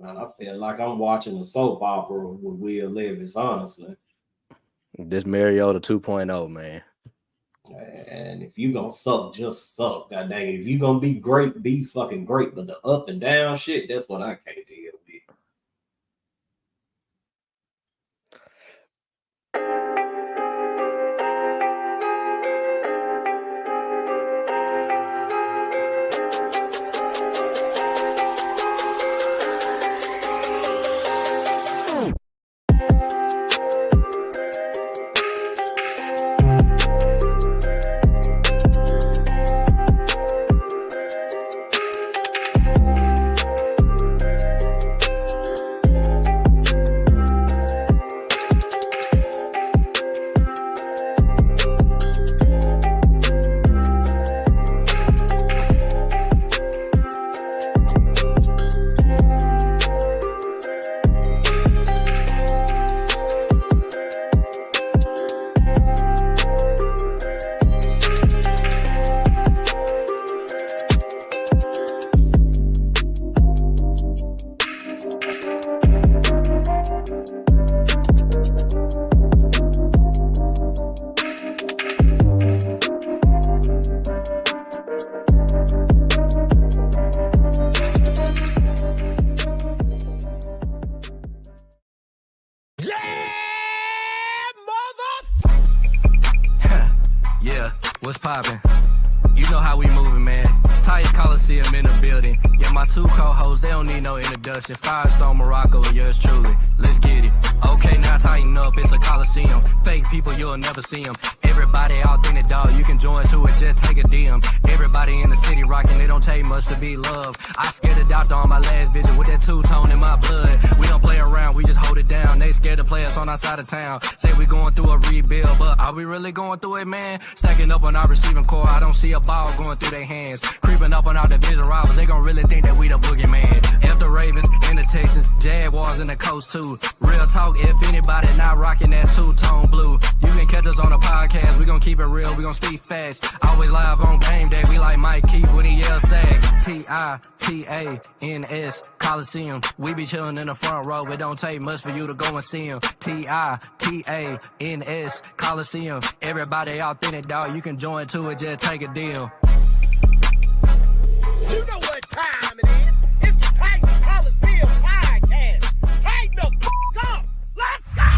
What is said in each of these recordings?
Man, I feel like I'm watching a soap opera with Will Levis, honestly. This Mariota 2.0, man. And if you gonna suck, just suck. God dang it. If you gonna be great, be fucking great. But the up and down shit, that's what I can't deal with. What's poppin'? You know how we moving, man. Titans Colosseum in the building. Yeah, my two co-hosts, they don't need no introduction. Firestone, Marako, and yours truly. Let's get it. Okay, now tighten up, it's a Colosseum. Fake people, you'll never see them. Everybody authentic, dog, you can join to it, just take a DM. Everybody in the city rocking, it don't take much to be loved. I scared the doctor on my last visit with that two-tone in my blood. We don't play around, we just hold it down. They scared to play us on our side of town. Say we going through a rebuild, but are we really going through it, man? Stacking up on our receiving core, I don't see a ball going through their hands. Creeping up on our division rivals, they gon' really think that we the boogeyman. F the Ravens and the Texans, Jaguars and the Coast too. Real talk, if anybody not rocking that two-tone blue, you can catch us on a podcast. We gon' keep it real, we gon' speak fast. Always live on game day, we like Mike Keith when he yell sag. Titans Colosseum. We be chillin' in the front row, it don't take much for you to go and see him. Titans Colosseum. Everybody authentic, dog, you can join to it, just take a deal. You know what time it is. It's the Titans Colosseum Podcast. Tighten the f*** up. Let's go.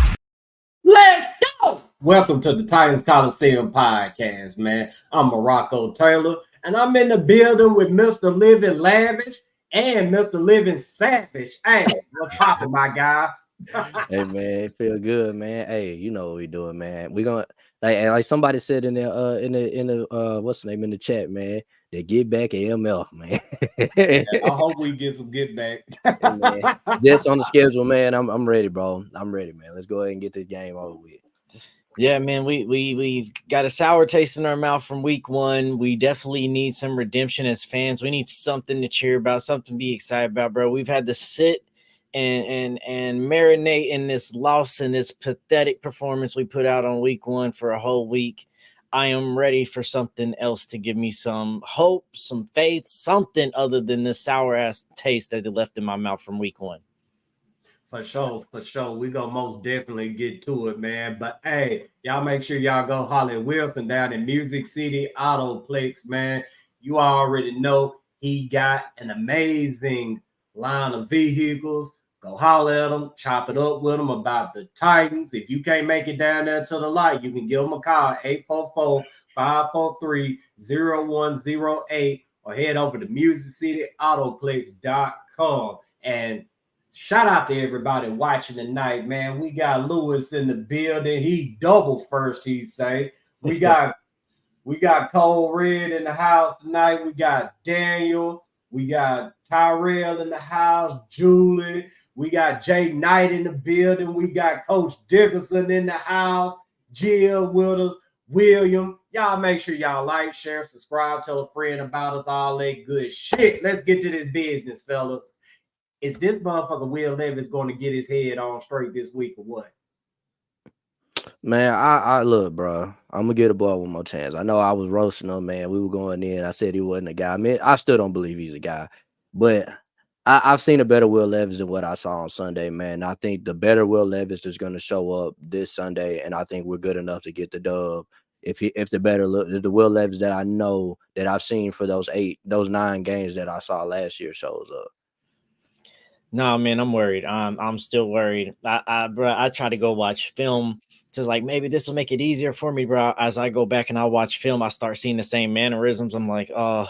Let's go! Welcome to the Titans Colosseum Podcast, man. I'm Marako Taylor, and I'm in the building with Mr. Living Lavish and Mr. Living Savage. Hey, what's poppin', my guys? Hey, man, it feel good, man. Hey, you know what we doing, man. We gonna like somebody said in the what's the name in the chat, man. They get back at ML, man. Yeah, I hope we get some get back. Man, that's on the schedule, man. I'm ready, bro. I'm ready, man. Let's go ahead and get this game over with. Yeah, man, we've got a sour taste in our mouth from week one. We definitely need some redemption as fans. We need something to cheer about, something to be excited about, bro. We've had to sit and marinate in this loss and this pathetic performance we put out on week one for a whole week. I am ready for something else to give me some hope, some faith, something other than this sour ass taste that they left in my mouth from week one. For sure. We gonna most definitely get to it, man. But hey, y'all make sure y'all go holler at Wilson down in Music City Autoplex, man. You already know he got an amazing line of vehicles. Go holler at him, chop it up with him about the Titans. If you can't make it down there to the light, you can give him a call, 844-543-0108, or head over to musiccityAutoplex.com. And shout out to everybody watching tonight, man. We got Lewis in the building. He double first, he say. We got Cole Red in the house tonight. We got Daniel. We got Tyrell in the house. Julie. We got Jay Knight in the building. We got Coach Dickerson in the house. Jill with us. William. Y'all make sure y'all like, share, subscribe, tell a friend about us, all that good shit. Let's get to this business, fellas. Is this motherfucker Will Levis going to get his head on straight this week or what? Man, I look, bro. I'm gonna get a boy one more chance. I know I was roasting him, man. We were going in. I said he wasn't a guy. Man, I still don't believe he's a guy, but I've seen a better Will Levis than what I saw on Sunday, man. I think the better Will Levis is going to show up this Sunday, and I think we're good enough to get the dub. If the Will Levis that I know that I've seen for those 9 games that I saw last year shows up. No, man, I'm worried. I'm still worried. Bro, I try to go watch film to like maybe this will make it easier for me, bro. As I go back and I watch film, I start seeing the same mannerisms. I'm like, oh.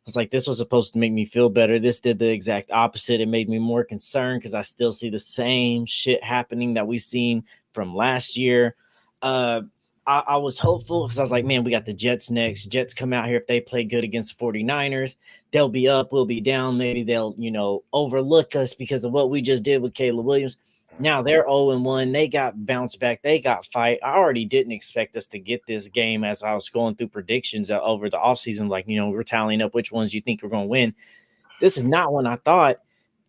It's like this was supposed to make me feel better. This did the exact opposite. It made me more concerned because I still see the same shit happening that we've seen from last year. I was hopeful because I was like, man, we got the Jets next. Jets come out here. If they play good against the 49ers, they'll be up, we'll be down. Maybe they'll, overlook us because of what we just did with Caleb Williams. Now they're 0-1. They got bounced back. They got fight. I already didn't expect us to get this game as I was going through predictions over the offseason. Like, we're tallying up which ones you think we're going to win. This is not one I thought.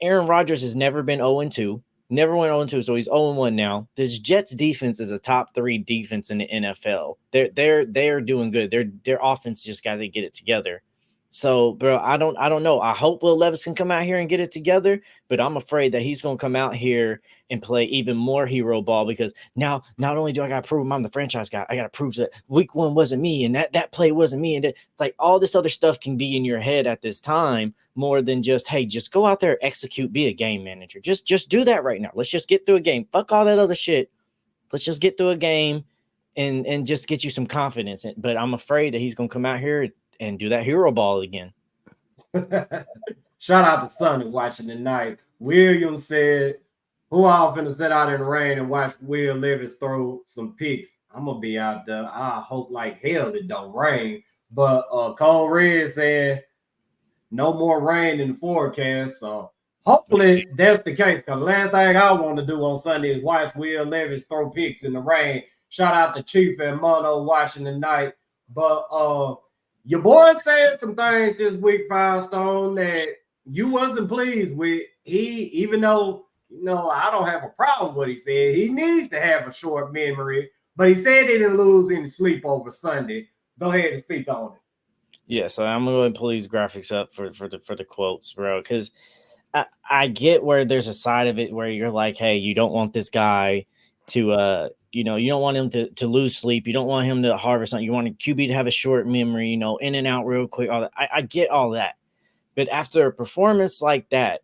Aaron Rodgers has never been 0-2. Never went 0-2, so he's 0-1 now. This Jets defense is a top 3 defense in the NFL. They're doing good. Their offense just got to get it together. So, bro, I don't know. I hope Will Levis can come out here and get it together, but I'm afraid that he's going to come out here and play even more hero ball because now not only do I got to prove I'm the franchise guy, I got to prove that week 1 wasn't me and that play wasn't me. And it's like all this other stuff can be in your head at this time more than just, hey, just go out there, execute, be a game manager. Just do that right now. Let's just get through a game. Fuck all that other shit. Let's just get through a game and just get you some confidence. But I'm afraid that he's going to come out here and do that hero ball again. Shout out to Sonny watching tonight. William said, who all finna sit out in the rain and watch Will Levis throw some picks? I'm gonna be out there. I hope like hell it don't rain. But Cole Red said no more rain in the forecast. So hopefully that's the case. Because the last thing I want to do on Sunday is watch Will Levis throw picks in the rain. Shout out to Chief and Mono watching tonight. But your boy said some things this week, Firestone, that you wasn't pleased with. Even though, I don't have a problem with what he said. He needs to have a short memory, but he said he didn't lose any sleep over Sunday. Go ahead and speak on it. Yeah, so I'm going to pull these graphics up for the quotes, bro, because I get where there's a side of it where you're like, hey, you don't want this guy to you don't want him to lose sleep. You don't want him to harvest something. You want a QB to have a short memory, in and out real quick. All that. I get all that. But after a performance like that,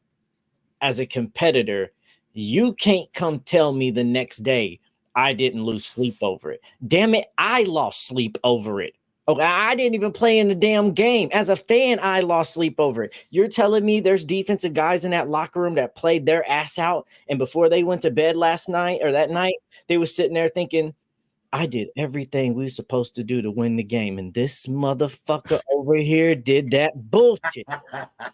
as a competitor, you can't come tell me the next day I didn't lose sleep over it. Damn it, I lost sleep over it. Okay, I didn't even play in the damn game. As a fan, I lost sleep over it. You're telling me there's defensive guys in that locker room that played their ass out, and before they went to bed last night or that night, they were sitting there thinking, I did everything we were supposed to do to win the game, and this motherfucker over here did that bullshit.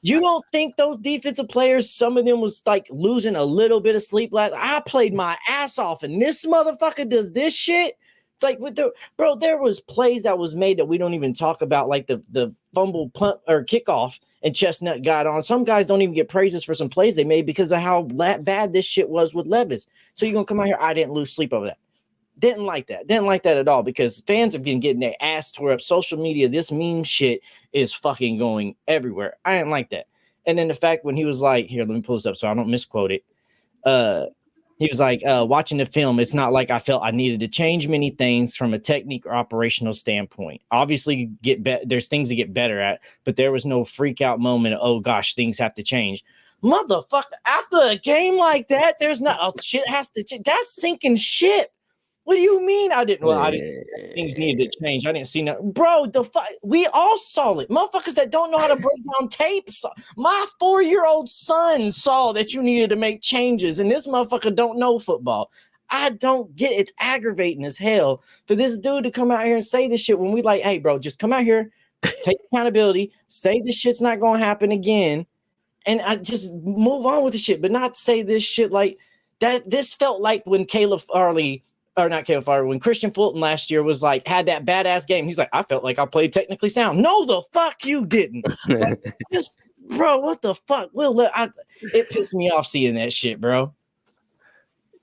You don't think those defensive players, some of them was like losing a little bit of sleep last? I played my ass off, and this motherfucker does this shit? Like there was plays that was made that we don't even talk about, like the fumble punt or kickoff and Chestnut got on. Some guys don't even get praises for some plays they made because of how bad this shit was with Levis. So you're gonna come out here, I didn't lose sleep over that. Didn't like that at all because fans have been getting their ass tore up. Social media, this meme shit is fucking going everywhere. I didn't like that. And then the fact when he was like, here, let me pull this up so I don't misquote it. He was like, watching the film, it's not like I felt I needed to change many things from a technique or operational standpoint. Obviously, there's things to get better at, but there was no freak out moment of, oh, gosh, things have to change. Motherfucker, after a game like that, there's not, oh, shit has to change. That's sinking ship. What do you mean I didn't? Well, I didn't. Things needed to change. I didn't see nothing. Bro, we all saw it. Motherfuckers that don't know how to break down tape. My 4-year-old son saw that you needed to make changes, and this motherfucker don't know football. I don't get it. It's aggravating as hell for this dude to come out here and say this shit when we like, hey, bro, just come out here, take accountability, say this shit's not going to happen again, and I just move on with the shit, but not say this shit like that. This felt like when when Christian Fulton last year was like, had that badass game. He's like, I felt like I played technically sound. No, the fuck you didn't. Like, bro, what the fuck? It pissed me off seeing that shit, bro.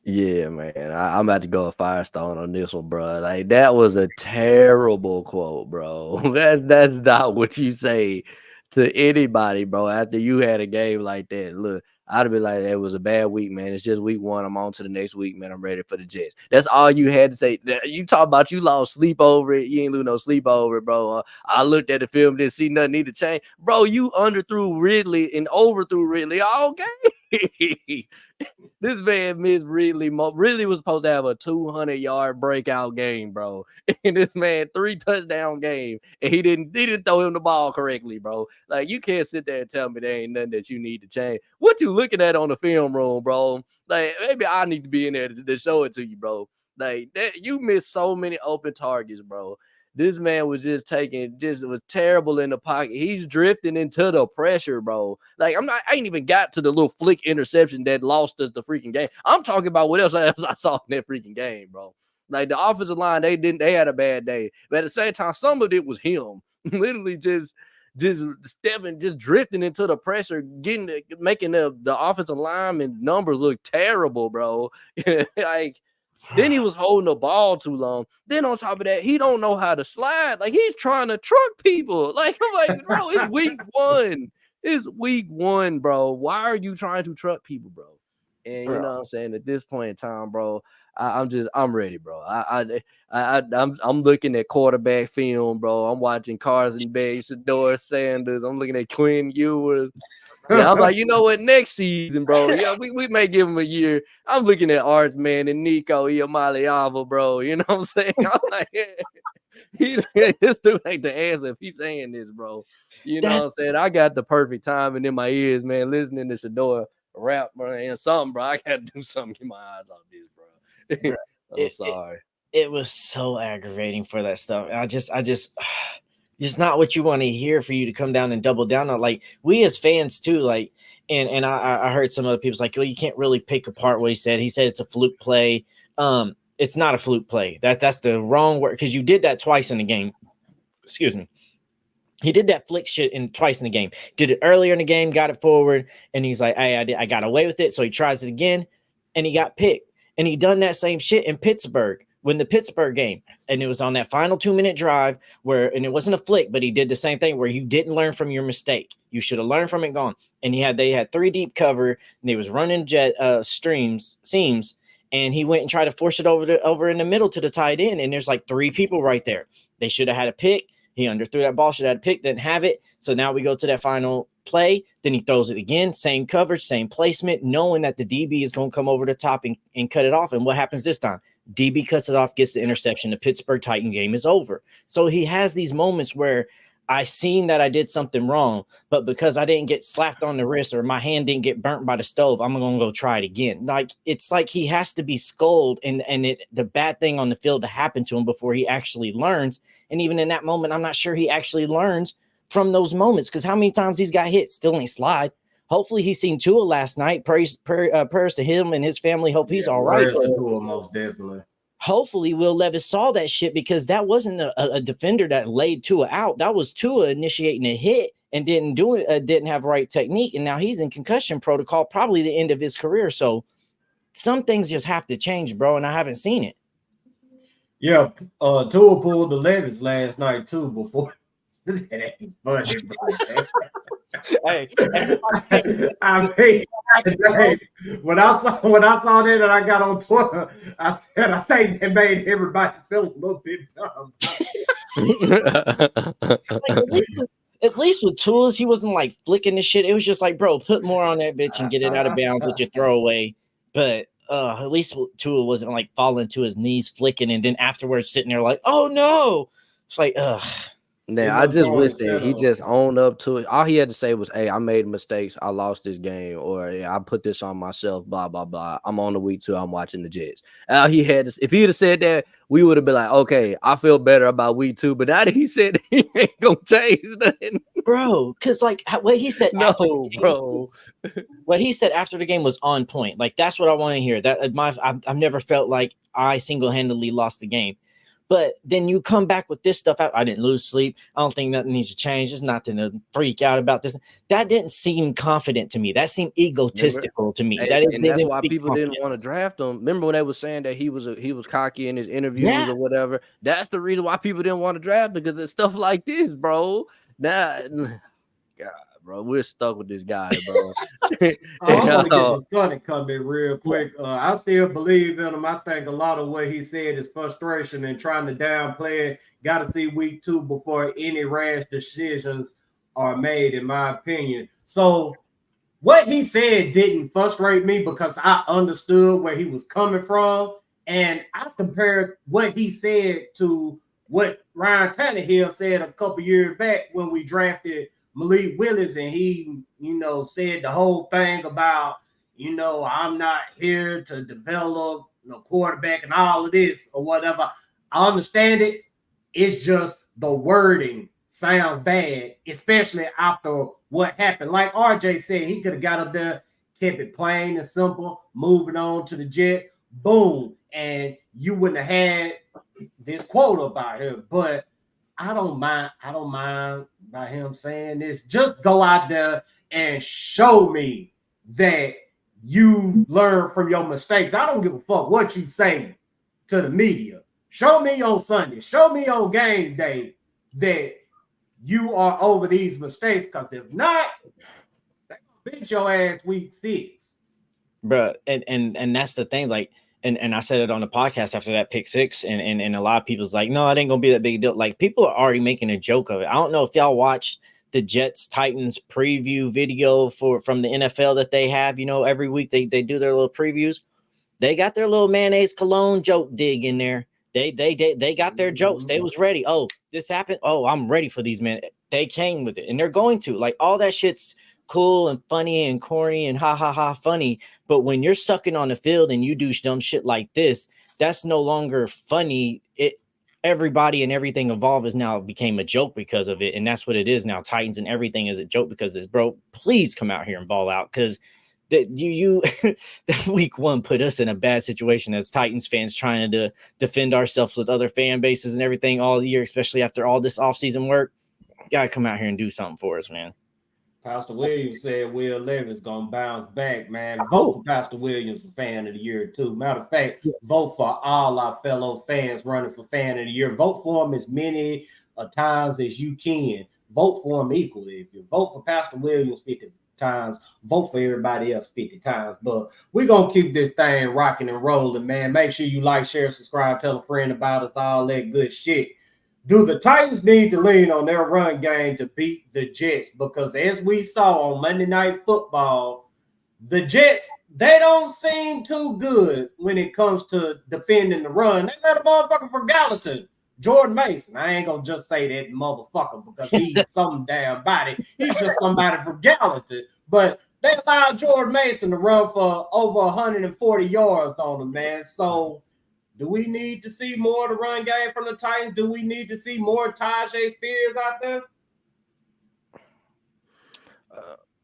Yeah, man. I'm about to go with Firestone on this one, bro. Like, that was a terrible quote, bro. That's not what you say to anybody, bro. After you had a game like that, look, I'd be like, it was a bad week, man. It's just week 1. I'm on to the next week, man. I'm ready for the Jets. That's all you had to say. You talk about you lost sleep over it. You ain't lose no sleep over it, bro. I looked at the film, didn't see nothing need to change. Bro, you underthrew Ridley and overthrew Ridley all game. This man missed Ridley. Ridley was supposed to have a 200-yard breakout game, bro. And this man 3 touchdown game, and he didn't throw him the ball correctly, bro. Like, you can't sit there and tell me there ain't nothing that you need to change. What you looking at on the film room, bro? Like, maybe I need to be in there to show it to you, bro. Like, that you missed so many open targets, bro. This man was was terrible in the pocket. He's drifting into the pressure, bro. Like, I ain't even got to the little flick interception that lost us the freaking game. I'm talking about what else I saw in that freaking game, bro. Like, the offensive line, they had a bad day. But at the same time, some of it was him. Literally just drifting into the pressure, making the offensive lineman numbers look terrible, bro. Like, then he was holding the ball too long. Then on top of that, he don't know how to slide. Like, he's trying to truck people. Like, I'm like, bro, it's week 1. It's week 1, bro. Why are you trying to truck people, bro? And you know what I'm saying? At this point in time, bro, I'm ready, bro. I'm looking at quarterback film, bro. I'm watching Carson Bates, Sador Sanders. I'm looking at Quinn Ewers. Yeah, I'm like, you know what? Next season, bro. Yeah, we may give him a year. I'm looking at Arch, man, and Nico Iamaleava, bro. You know what I'm saying? I'm like, this dude ain't the answer if he's saying this, bro. You know what I'm saying? I got the perfect timing in my ears, man, listening to Shador rap, bro, and something, bro. I got to do something, get my eyes off this, bro. I'm sorry. It was so aggravating for that stuff. I just it's not what you want to hear for you to come down and double down on. Like, we as fans too, like, and I heard some other people's like, well, you can't really pick apart what he said. He said it's a fluke play. It's not a fluke play. That's the wrong word, because you did that twice in the game. Excuse me. He did that flick shit twice in the game. Did it earlier in the game, got it forward, and he's like, hey, I got away with it. So he tries it again, and he got picked. And he done that same shit in Pittsburgh. When the Pittsburgh game, and it was on that final 2-minute drive and it wasn't a flick, but he did the same thing where you didn't learn from your mistake. You should have learned from it, gone. And they had 3 deep cover, and they was running seams, and he went and tried to force it over in the middle to the tight end, and there's like 3 people right there. They should have had a pick. He underthrew that ball, should have had a pick, didn't have it. So now we go to that final play. Then he throws it again, same coverage, same placement, knowing that the DB is going to come over the top and cut it off. And what happens this time? DB cuts it off, gets the interception. The Pittsburgh Titan game is over. So he has these moments where I seen that I did something wrong, but because I didn't get slapped on the wrist or my hand didn't get burnt by the stove, I'm going to go try it again. Like, it's like he has to be scolded and the bad thing on the field to happen to him before he actually learns. And even in that moment, I'm not sure he actually learns from those moments, because how many times he's got hit, still ain't slide. Hopefully he's seen Tua last night. Prayers to him and his family. Hope he's all right. Tua, most definitely. Hopefully Will Levis saw that shit, because that wasn't a defender that laid Tua out. That was Tua initiating a hit and didn't have right technique. And now he's in concussion protocol, probably the end of his career. So some things just have to change, bro. And I haven't seen it. Yeah. Tua pulled the Levis last night too before. That ain't funny, bro. Hey, I mean, when I saw that and I got on Twitter, I said I think that made everybody feel a little bit dumb. At least with Tua's, he wasn't like flicking the shit. It was just like, bro, put more on that bitch and get it out of bounds with your throwaway. But at least Tua wasn't like falling to his knees, flicking, and then afterwards sitting there like, oh no. It's like, ugh. Yeah, I just wish that he just owned up to it. All he had to say was, hey, I made mistakes. I lost this game. Or I put this on myself, blah, blah, blah. I'm on the week 2. I'm watching the Jets. All he had to, if he had said that, we would have been like, okay, I feel better about week 2. But now that he said he ain't going to change nothing. Bro, because like what he said. No, bro. What he said after the game was on point. Like, that's what I want to hear. I've never felt like I single-handedly lost the game. But then you come back with this stuff. I didn't lose sleep. I don't think nothing needs to change. There's nothing to freak out about this. That didn't seem confident to me. That seemed egotistical to me. And that's why people didn't want to draft him. Remember when they were saying that he was cocky in his interviews or whatever? That's the reason why people didn't want to draft him, because it's stuff like this, bro. Now, God, bro. We're stuck with this guy, bro. I want to get the Son to come in real quick. I still believe in him. I think a lot of what he said is frustration and trying to downplay it. Got to see week 2 before any rash decisions are made, in my opinion. So what he said didn't frustrate me because I understood where he was coming from. And I compared what he said to what Ryan Tannehill said a couple years back when we drafted Malik Willis, and he, said the whole thing about, I'm not here to develop quarterback and all of this or whatever. I understand it. It's just the wording sounds bad, especially after what happened. Like RJ said, he could have got up there, kept it plain and simple, moving on to the Jets, boom, and you wouldn't have had this quote about here. But I don't mind by him saying this. Just go out there and show me that you learn from your mistakes. I don't give a fuck what you say to the media. Show me on Sunday, show me on game day that you are over these mistakes, because if not, they're gonna beat your ass week 6. Bro, and that's the thing, like, and I said it on the podcast after that pick 6, and a lot of people's like, no, it ain't gonna be that big a deal. Like, people are already making a joke of it. I don't know if y'all watched the Jets Titans preview video from the NFL that they have, every week they do their little previews. They got their little mayonnaise cologne joke dig in there. They got their jokes. They was ready. Oh, this happened. Oh, I'm ready for these men. They came with it, and they're going to. Like, all that shit's cool and funny and corny and ha ha ha funny. But when you're sucking on the field and you do dumb shit like this, that's no longer funny. Everybody and everything involved is now became a joke because of it, and that's what it is now. Titans and everything is a joke because it's, bro. Please come out here and ball out, because that week 1 put us in a bad situation as Titans fans trying to defend ourselves with other fan bases and everything all year, especially after all this offseason work. You gotta come out here and do something for us, man. Pastor Williams said Will Levis gonna bounce back, man. Vote for Pastor Williams for fan of the year too. Matter of fact, vote for all our fellow fans running for fan of the year. Vote for them as many times as you can. Vote for them equally. If you vote for Pastor Williams 50 times, vote for everybody else 50 times. But we're gonna keep this thing rocking and rolling, man. Make sure you like, share, subscribe, tell a friend about us, all that good shit. Do the Titans need to lean on their run game to beat the Jets? Because as we saw on Monday Night Football, the Jets, they don't seem too good when it comes to defending the run. They let a motherfucker for Gallatin, Jordan Mason. I ain't gonna just say that motherfucker because he's some damn body. He's just somebody from Gallatin. But they allowed Jordan Mason to run for over 140 yards on him, man. So do we need to see more of the run game from the Titans? Do we need to see more Tajay Spears out there?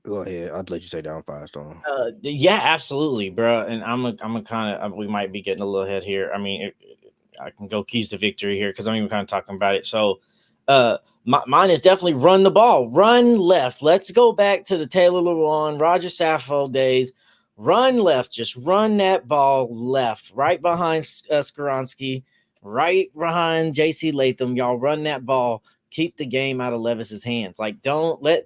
Go ahead. I'd let you say down Firestone. Yeah, absolutely, bro. And I'm a kind of, we might be getting a little ahead here. I mean, I can go keys to victory here because I'm even kind of talking about it. So mine is definitely run the ball, run left. Let's go back to the Taylor Lewan, Roger Saffold days. Run left, just run that ball left, right behind Skoronski, right behind J.C. Latham. Y'all run that ball. Keep the game out of Levis's hands. Like,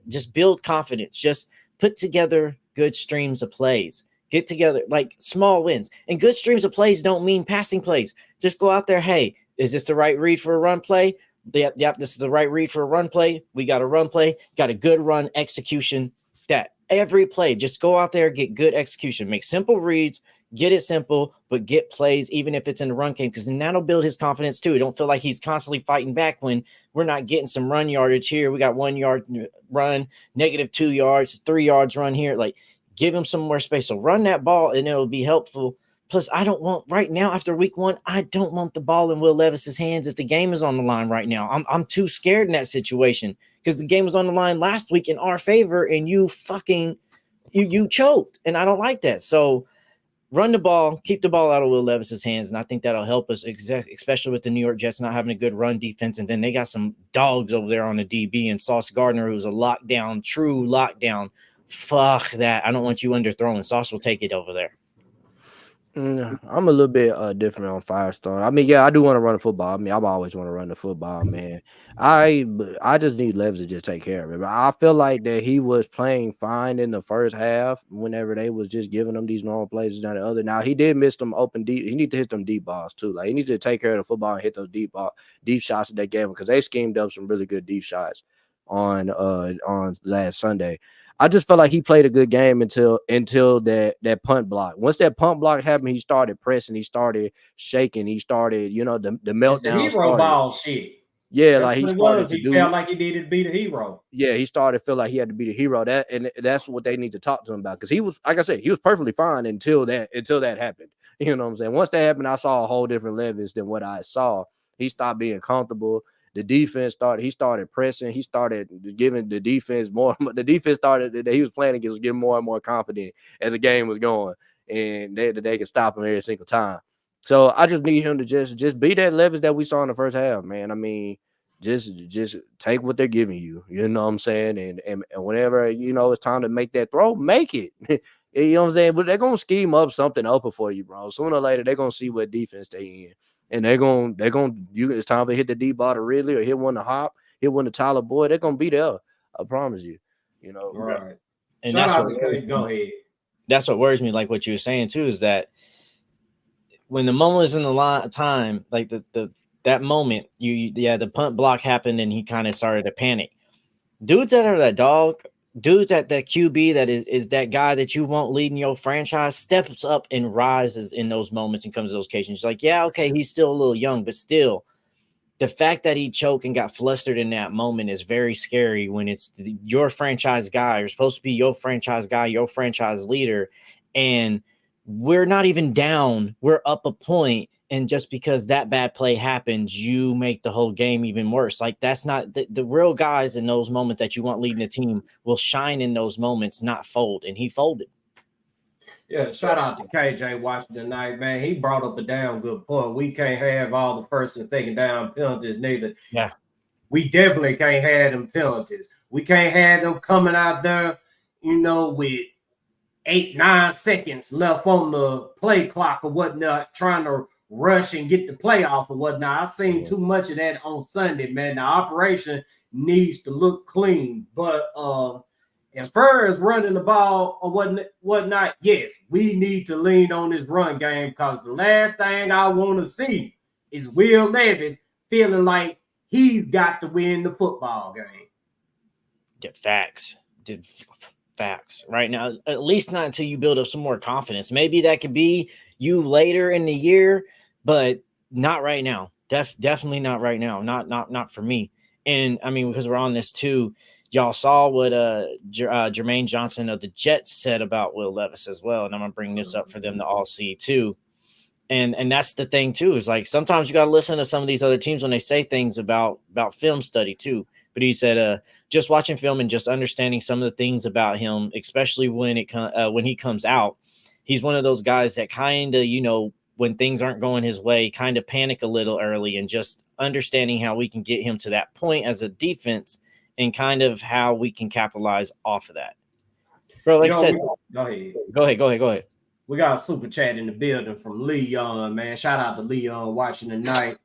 just build confidence. Just put together good streams of plays. Get together, like, small wins. And good streams of plays don't mean passing plays. Just go out there. Hey, is this the right read for a run play? Yep, this is the right read for a run play. We got a run play. Got a good run execution. That every play, just go out there, get good execution, make simple reads, get it simple, but get plays, even if it's in the run game, because then that'll build his confidence too. Don't feel like he's constantly fighting back when we're not getting some run yardage here. We got 1 yard run, -2 yards, 3 yards run here. Like, give him some more space. So run that ball and it'll be helpful. Plus, I don't want right now after week 1, I don't want the ball in Will Levis's hands if the game is on the line right now. I'm too scared in that situation because the game was on the line last week in our favor and you choked, and I don't like that. So run the ball, keep the ball out of Will Levis's hands, and I think that'll help us, especially with the New York Jets not having a good run defense, and then they got some dogs over there on the DB and Sauce Gardner, who's a lockdown, true lockdown. Fuck that. I don't want you underthrowing. Sauce will take it over there. I'm a little bit different on Firestone. I mean, yeah, I do want to run the football. I mean, I've always want to run the football, man. I just need Levis to just take care of it. But I feel like that he was playing fine in the first half whenever they was just giving him these normal plays down the other. Now he did miss them open deep. He need to hit them deep balls too. Like he needs to take care of the football and hit those deep shots that they gave him because they schemed up some really good deep shots on last Sunday. I just felt like he played a good game until that punt block. Once that punt block happened, he started pressing, he started shaking, he started, the It's the meltdown hero started. ball shit. Yeah, That's like he what it started was. to He do. felt like he needed to be the hero. Yeah, he started to feel like he had to be the hero. That's what they need to talk to him about because he was, like I said, he was perfectly fine until that happened. You know what I'm saying? Once that happened, I saw a whole different Levis than what I saw. He stopped being comfortable. The defense he started pressing. He started giving the defense more. The defense started that he was playing against was getting more and more confident as the game was going, and they could stop him every single time. So I just need him to just be that Levis that we saw in the first half, man. I mean, just take what they're giving you. You know what I'm saying? And whenever it's time to make that throw, make it. You know what I'm saying? But they're gonna scheme up something open for you, bro. Sooner or later, they're gonna see what defense they in. And it's time to hit the deep ball to Ridley or hit one to Hop, hit one to Tyler Boyd. They're gonna be there. I promise you. Right. And Shout that's out what to Go ahead. that's what worries me. Like what you were saying too, is that when the moment is in the time, like that moment, the punt block happened and he kind of started to panic. Dudes that are that dog, dudes at that QB that is that guy that you want leading your franchise steps up and rises in those moments and comes to those occasions. Like, yeah, okay, he's still a little young, but still, the fact that he choked and got flustered in that moment is very scary when it's your franchise guy. You're supposed to be your franchise guy, your franchise leader, and we're not even down. We're up a point, and just because that bad play happens, you make the whole game even worse. Like that's not the real guys in those moments that you want leading the team will shine in those moments, not fold. And he folded. Yeah, shout out to KJ watching tonight, man. He brought up a damn good point. We can't have all the first and second down penalties neither. Yeah. We definitely can't have them penalties. We can't have them coming out there, with 8-9 seconds left on the play clock or whatnot, trying to rush and get the play off or whatnot. I seen too much of that on Sunday, man. The operation needs to look clean. But as far as running the ball or whatnot, yes, we need to lean on this run game because the last thing I want to see is Will Levis feeling like he's got to win the football game. Get facts. Facts right now, at least not until you build up some more confidence. Maybe that could be you later in the year, but not right now. Definitely not right now. Not for me. And I mean, because we're on this too, y'all saw what Jermaine Johnson of the Jets said about Will Levis as well. And I'm gonna bring this up for them to all see too. And that's the thing too, is like sometimes you got to listen to some of these other teams when they say things about film study too. But he said, just watching film and just understanding some of the things about him, especially when he comes out, he's one of those guys that kind of, when things aren't going his way, kind of panic a little early, and just understanding how we can get him to that point as a defense and kind of how we can capitalize off of that. Bro, like I said, go ahead. We got a super chat in the building from Leon, man. Shout out to Leon watching tonight.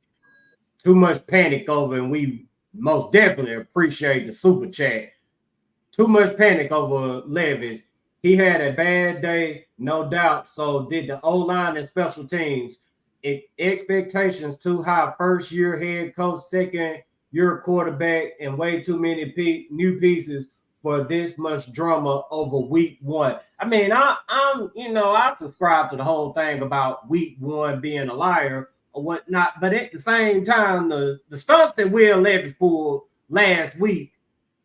Too much panic over, and we most definitely appreciate the super chat. Too much panic over Levis. He had a bad day, no doubt. So did the O-line and special teams. Expectations too high. First year head coach, second year quarterback, and way too many new pieces for this much drama over week one. I mean, I subscribe to the whole thing about week one being a liar or whatnot, but at the same time, the stunts that Will Levis pulled last week,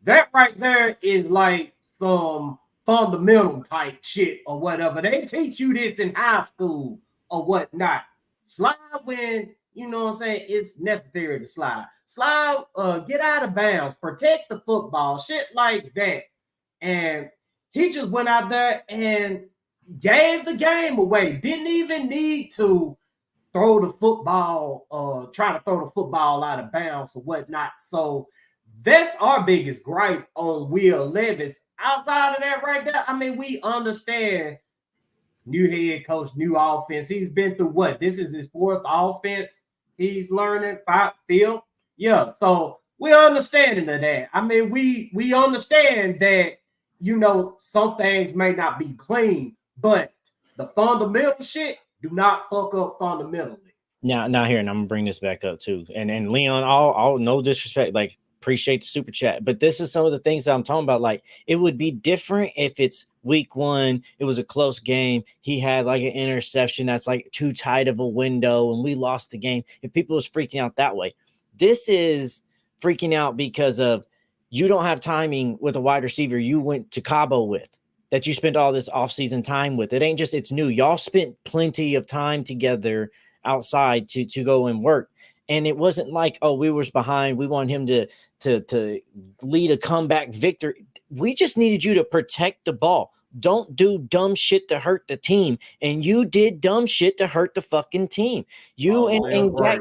that right there is like some fundamental type shit or whatever. They teach you this in high school or whatnot. Slide when, it's necessary to slide. Slide, get out of bounds, protect the football, shit like that. And he just went out there and gave the game away. Didn't even need to throw the football, try to throw the football out of bounds or whatnot. So that's our biggest gripe on Will Levis. Outside of that right there, I mean, we understand new head coach, new offense. He's been through what? This is his fourth offense. He's learning fifth. Yeah, so we're understanding of that. I mean, we understand that, you know, some things may not be clean, but the fundamental shit do not fuck up fundamentally. Now here, and I'm gonna bring this back up too. And Leon, all no disrespect, like appreciate the super chat, but this is some of the things that I'm talking about. Like, it would be different if it's week 1, it was a close game, he had like an interception that's like too tight of a window and we lost the game. If people was freaking out that way, this is freaking out because of you don't have timing with a wide receiver you went to Cabo with, that you spent all this offseason time with. It ain't just it's new. Y'all spent plenty of time together outside to go and work. And it wasn't like, oh, we was behind, we want him to lead a comeback victory. We just needed you to protect the ball. Don't do dumb shit to hurt the team. And you did dumb shit to hurt the fucking team. And Jack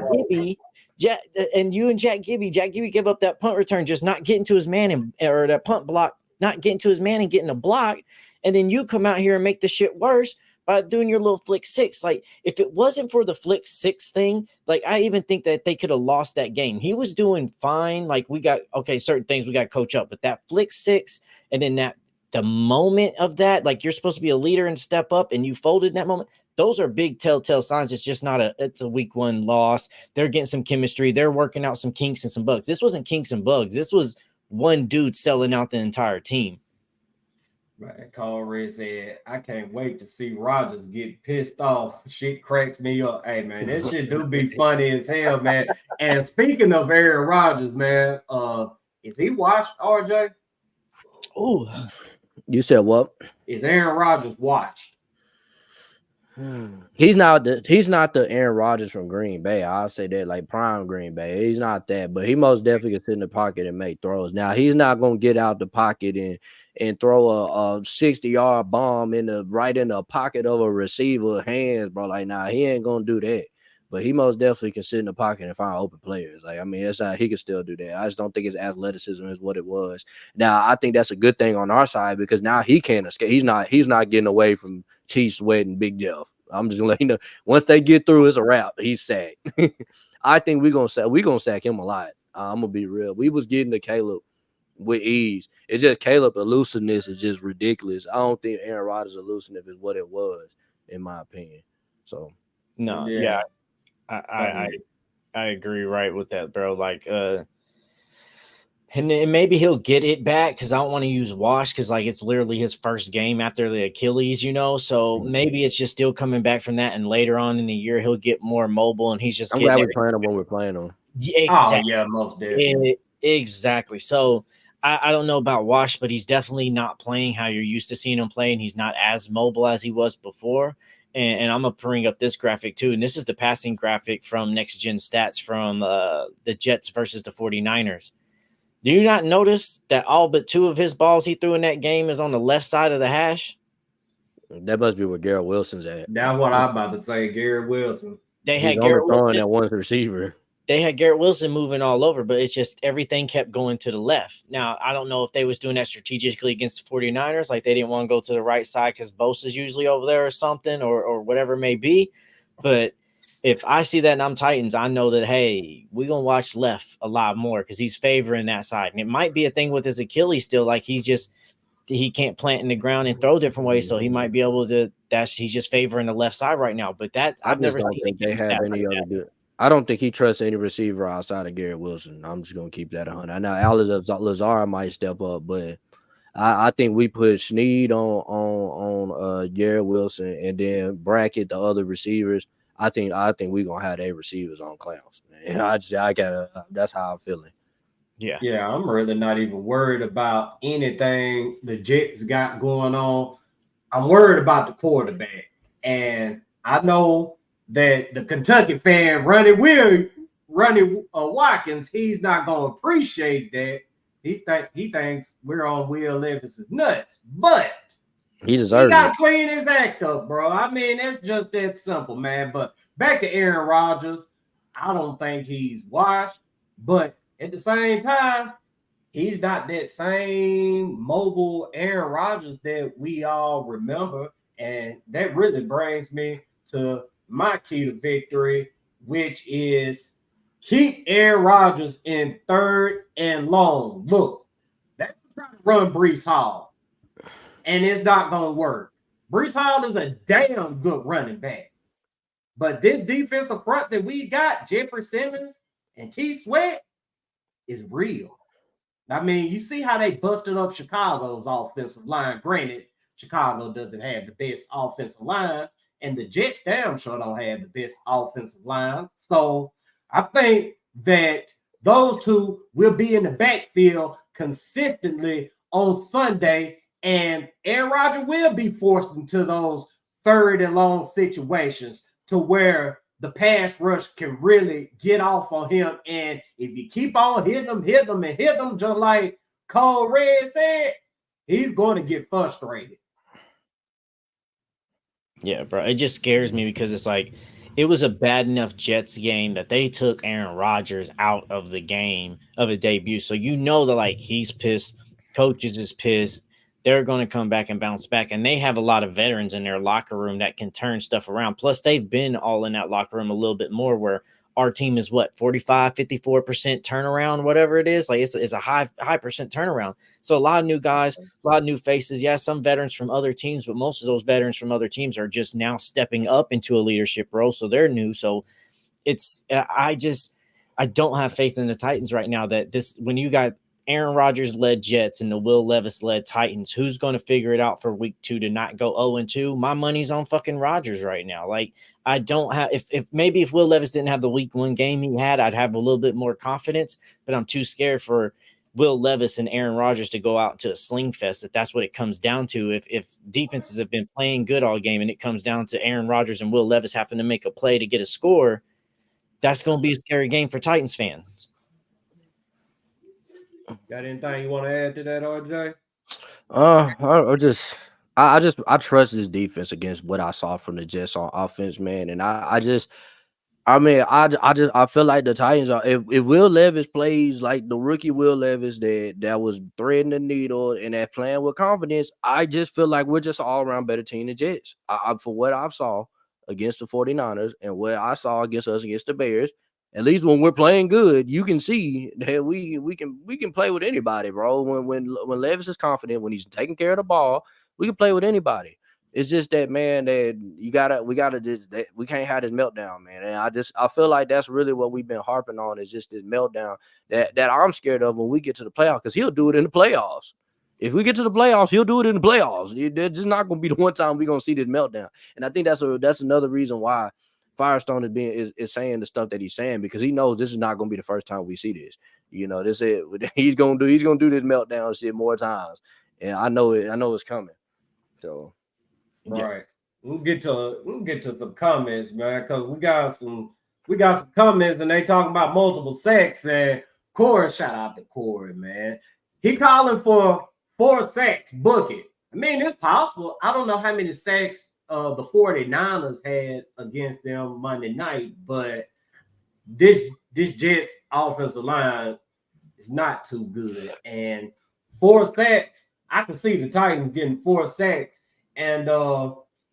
Gibby, Jack Gibby give up that punt return, just not getting to his man or that punt block, not getting to his man and getting a block. And then you come out here and make the shit worse by doing your little flick 6. Like, if it wasn't for the flick 6 thing, like, I even think that they could have lost that game. He was doing fine. Like, we got, okay, certain things we got to coach up, but that flick 6 and then the moment of that, like, you're supposed to be a leader and step up and you folded in that moment. Those are big telltale signs. It's just it's a week 1 loss. They're getting some chemistry. They're working out some kinks and some bugs. This wasn't kinks and bugs. This was one dude selling out the entire team. Right, Cole Red said, I can't wait to see Rodgers get pissed off. Shit cracks me up. Hey, man, that shit do be funny as hell, man. And speaking of Aaron Rodgers, man, is he washed, RJ? Oh, you said what? Is Aaron Rodgers washed? He's not the Aaron Rodgers from Green Bay. I'll say that, like prime Green Bay. He's not that, but he most definitely can sit in the pocket and make throws. Now, he's not gonna get out the pocket and throw a 60-yard bomb right in the pocket of a receiver hands, bro. Like, nah, he ain't gonna do that. But he most definitely can sit in the pocket and find open players. Like, I mean, he can still do that. I just don't think his athleticism is what it was. Now, I think that's a good thing on our side because now he can't escape. He's not getting away from Chief Sweat and Big Jeff. I'm just gonna let you know. Once they get through, it's a wrap. He's sacked. I think we're gonna sack him a lot. I'm gonna be real. We was getting to Caleb with ease. It's just Caleb elusiveness is just ridiculous. I don't think Aaron Rodgers' elusiveness is what it was, in my opinion. So no, yeah. I agree right with that, bro. Like, and maybe he'll get it back because I don't want to use wash because, like, it's literally his first game after the Achilles, you know. So maybe it's just still coming back from that, and later on in the year he'll get more mobile, and he's just. I'm glad we're playing him when we're playing him. Exactly. Oh yeah, most definitely. Exactly. So I don't know about Wash, but he's definitely not playing how you're used to seeing him play, and he's not as mobile as he was before. And I'm going to bring up this graphic too. And this is the passing graphic from Next Gen Stats from the Jets versus the 49ers. Do you not notice that all but 2 of his balls he threw in that game is on the left side of the hash? That must be where Garrett Wilson's at. That's what I'm about to say, Garrett Wilson. They had Garrett Wilson. That one receiver. They had Garrett Wilson moving all over, but it's just everything kept going to the left. Now, I don't know if they was doing that strategically against the 49ers, like they didn't want to go to the right side because Bosa's usually over there or something or whatever it may be. But if I see that and I'm Titans, I know that, hey, we're going to watch left a lot more because he's favoring that side. And it might be a thing with his Achilles still, like he can't plant in the ground and throw different ways, so he might be able to – he's just favoring the left side right now. But I've never seen they have any other good. I don't think he trusts any receiver outside of Garrett Wilson. I'm just going to keep that 100. I know Alex Lazard might step up, but I think we put Snead on Garrett Wilson and then bracket the other receivers. I think we're going to have their receivers on clowns. And that's how I'm feeling. Yeah, I'm really not even worried about anything the Jets got going on. I'm worried about the quarterback. And I know that the Kentucky fan, Ronnie Watkins, he's not going to appreciate that. He thinks we're on Will Levis's nuts, but he deserves he got to clean his act up, bro. I mean, that's just that simple, man. But back to Aaron Rodgers, I don't think he's washed, but at the same time, he's not that same mobile Aaron Rodgers that we all remember. And that really brings me to my key to victory, which is keep Aaron Rodgers in 3rd and long. Look, they're trying to run Breece Hall, and it's not going to work. Breece Hall is a damn good running back. But this defensive front that we got, Jeffrey Simmons and T. Sweat, is real. I mean, you see how they busted up Chicago's offensive line. Granted, Chicago doesn't have the best offensive line, and the Jets damn sure don't have the best offensive line. So I think that those two will be in the backfield consistently on Sunday, and Aaron Rodgers will be forced into those 3rd and long situations to where the pass rush can really get off on him. And if you keep on hitting him, just like Cole Red said, he's going to get frustrated. Yeah, bro. It just scares me because it's like it was a bad enough Jets game that they took Aaron Rodgers out of the game of a debut. So you know that like he's pissed, coaches is pissed. They're going to come back and bounce back. And they have a lot of veterans in their locker room that can turn stuff around. Plus, they've been all in that locker room a little bit more where our team is 45, 54% turnaround, whatever it is. Like it's a high percent turnaround. So a lot of new guys, a lot of new faces. Yeah, some veterans from other teams, but most of those veterans from other teams are just now stepping up into a leadership role. So they're new. So I don't have faith in the Titans right now that when you got Aaron Rodgers led Jets and the Will Levis led Titans, who's going to figure it out for week 2 to not go 0-2? My money's on fucking Rodgers right now. Like I don't have, if Will Levis didn't have the week 1 game he had, I'd have a little bit more confidence, but I'm too scared for Will Levis and Aaron Rodgers to go out to a sling fest. If that's what it comes down to, if defenses have been playing good all game and it comes down to Aaron Rodgers and Will Levis having to make a play to get a score, that's going to be a scary game for Titans fans. Got anything you want to add to that, RJ? I trust this defense against what I saw from the Jets on offense, man. And I feel like the Titans are, if Will Levis plays like the rookie Will Levis that was threading the needle and that playing with confidence, I just feel like we're just an all-around better team than Jets. For what I saw against the 49ers and what I saw against the Bears, at least when we're playing good, you can see that we can play with anybody, bro. When Levis is confident, when he's taking care of the ball, we can play with anybody. It's just that, man, that we can't have this meltdown, man. And I feel like that's really what we've been harping on, is just this meltdown that I'm scared of when we get to the playoffs, because he'll do it in the playoffs. If we get to the playoffs, he'll do it in the playoffs. It's just not going to be the one time we're going to see this meltdown. And I think that's another reason why Firestone is saying the stuff that he's saying, because he knows this is not going to be the first time we see this. You know, he's going to do this meltdown shit more times, and I know it's coming. So, right, we'll get to some comments, man, because we got some comments, and they talking about multiple sacks. And Corey, shout out to Corey, man. He calling for 4 sacks, book it. I mean, it's possible. I don't know how many sacks the 49ers had against them Monday night, but this Jets offensive line is not too good. And 4 sacks, I can see the Titans getting 4 sacks. And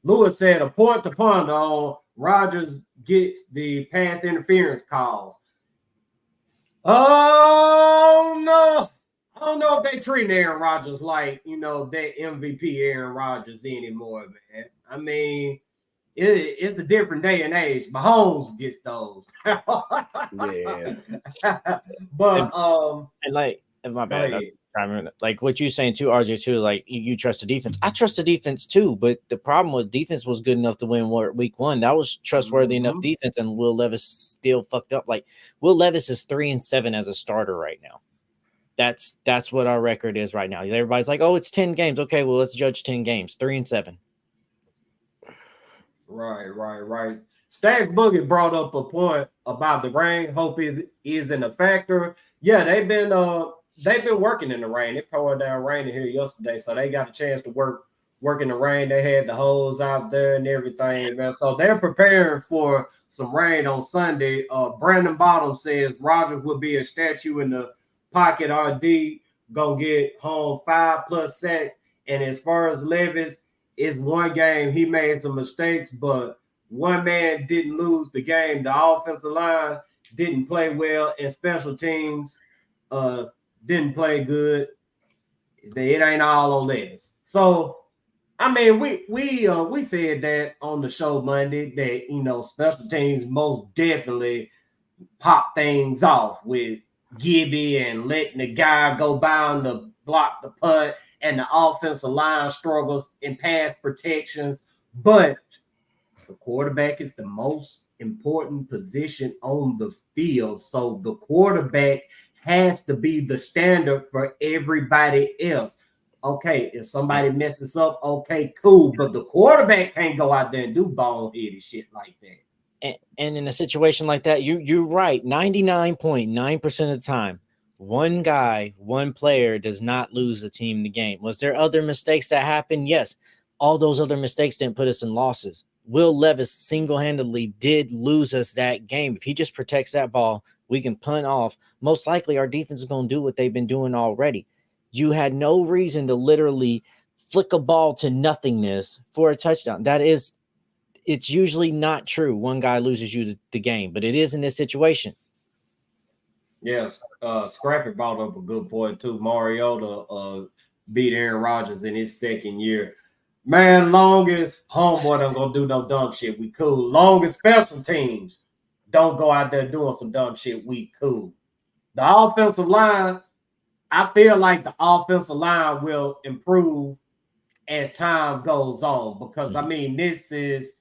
Lewis said a point to ponder on Rodgers gets the pass interference calls. Oh no. I don't know if they treat Aaron Rodgers like, that MVP Aaron Rodgers anymore, man. I mean, it's a different day and age. Mahomes gets those. Yeah. But and my bad. Like what you're saying too, RJ, too, like you trust the defense. I trust the defense too, but the problem with defense was good enough to win week 1. That was trustworthy enough defense, and Will Levis still fucked up. Like Will Levis is 3-7 as a starter right now. That's what our record is right now. Everybody's like, oh, it's 10 games. Okay, well, let's judge 10 games. 3-7. Right. Stack Boogie brought up a point about the rain. Hope it isn't a factor. Yeah, they've been working in the rain. It poured down rain here yesterday, so they got a chance to work in the rain. They had the hose out there and everything, man. So they're preparing for some rain on Sunday. Brandon Bottom says Rodgers will be a statue in the pocket. RD gonna get home 5+ sacks. And as far as Levis, it's one game he made some mistakes, but one man didn't lose the game. The offensive line didn't play well, and special teams didn't play good. It ain't all on Levis. So I mean, we said that on the show Monday that special teams most definitely pop things off with Gibby and letting the guy go bound to block the punt, and the offensive line struggles in pass protections. But the quarterback is the most important position on the field. So the quarterback has to be the standard for everybody else. Okay, if somebody messes up, okay, cool. But the quarterback can't go out there and do boneheaded shit like that. And in a situation like that, you're right. 99.9% of the time, one guy, one player does not lose a team the game. Was there other mistakes that happened? Yes. All those other mistakes didn't put us in losses. Will Levis single-handedly did lose us that game. If he just protects that ball, we can punt off. Most likely our defense is going to do what they've been doing already. You had no reason to literally flick a ball to nothingness for a touchdown. It's usually not true. One guy loses you the game, but it is in this situation. Yes, Scrappy brought up a good point too. Mariota beat Aaron Rodgers in his second year. Man, longest homeboy don't gonna do no dumb shit, we cool. Longest special teams don't go out there doing some dumb shit, we cool. The offensive line, I feel like the offensive line will improve as time goes on because, I mean, this is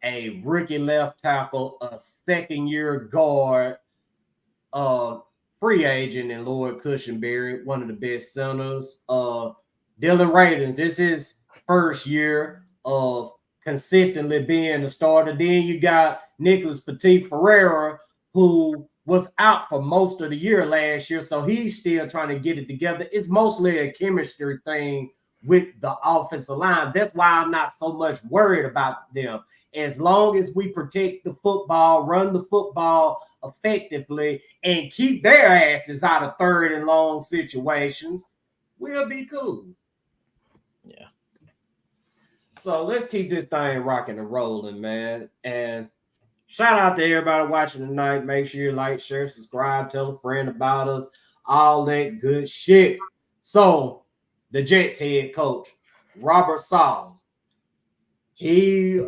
a rookie left tackle, a second-year guard, free agent in Lloyd Cushenberry, one of the best centers. Dylan Radin, this is first year of consistently being a starter. Then you got Nicholas Petit-Ferreira, who was out for most of the year last year, so he's still trying to get it together. It's mostly a chemistry thing with the offensive line. That's why I'm not so much worried about them. As long as we protect the football, run the football effectively, and keep their asses out of third and long situations, we'll be cool. Yeah. So let's keep this thing rocking and rolling, man. And shout out to everybody watching tonight. Make sure you like, share, subscribe, tell a friend about us, all that good shit. So, the Jets head coach, Robert Saleh. This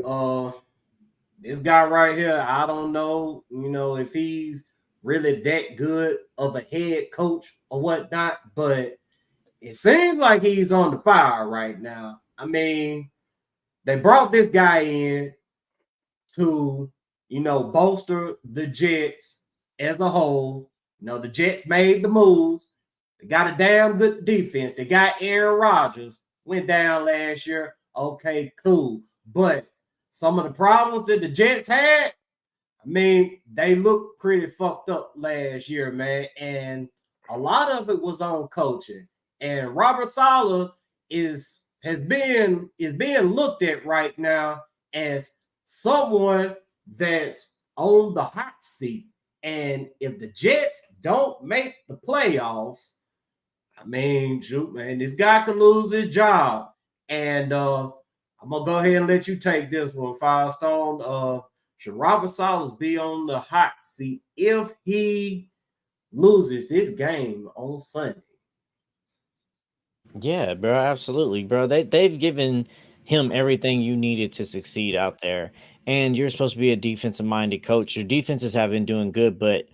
guy right here, I don't know, if he's really that good of a head coach or whatnot, but it seems like he's on the fire right now. I mean, they brought this guy in to bolster the Jets as a whole. The Jets made the moves. They got a damn good defense. They got Aaron Rodgers. Went down last year. Okay, cool. But some of the problems that the Jets had, I mean, they looked pretty fucked up last year, man. And a lot of it was on coaching. And Robert Saleh is being looked at right now as someone that's on the hot seat. And if the Jets don't make the playoffs, I mean, shoot, man, this guy could lose his job. And I'm going to go ahead and let you take this one, Firestone. Should Robert Saleh be on the hot seat if he loses this game on Sunday? Yeah, bro, absolutely, bro. They've given him everything you needed to succeed out there. And you're supposed to be a defensive-minded coach. Your defenses have been doing good, but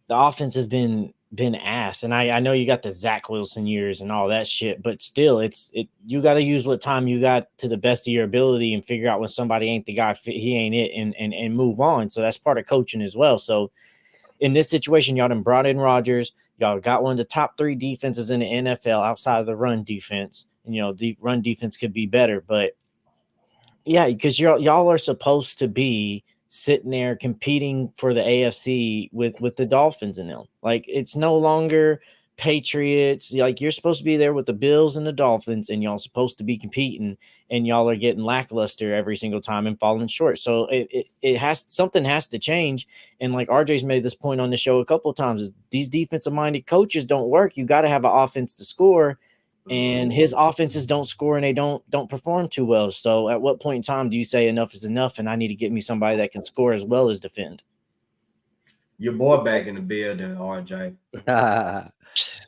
the offense has been ass. And I know you got the Zach Wilson years and all that shit, but still, you got to use what time you got to the best of your ability and figure out when somebody ain't the guy, he ain't it, and move on. So that's part of coaching as well. So in this situation, y'all done brought in Rodgers. Y'all got one of the top 3 defenses in the NFL outside of the run defense. And, the run defense could be better. But, yeah, because y'all are supposed to be sitting there competing for the AFC with the Dolphins and them. Like, it's no longer Patriots. Like, you're supposed to be there with the Bills and the Dolphins, and y'all supposed to be competing, and y'all are getting lackluster every single time and falling short. So something has to change. And like RJ's made this point on the show a couple of times, is these defensive minded coaches don't work. You got to have an offense to score. and his offenses don't score and they don't perform too well. So at what point in time do you say enough is enough and I need to get me somebody that can score as well as defend? Your boy back in the building, RJ.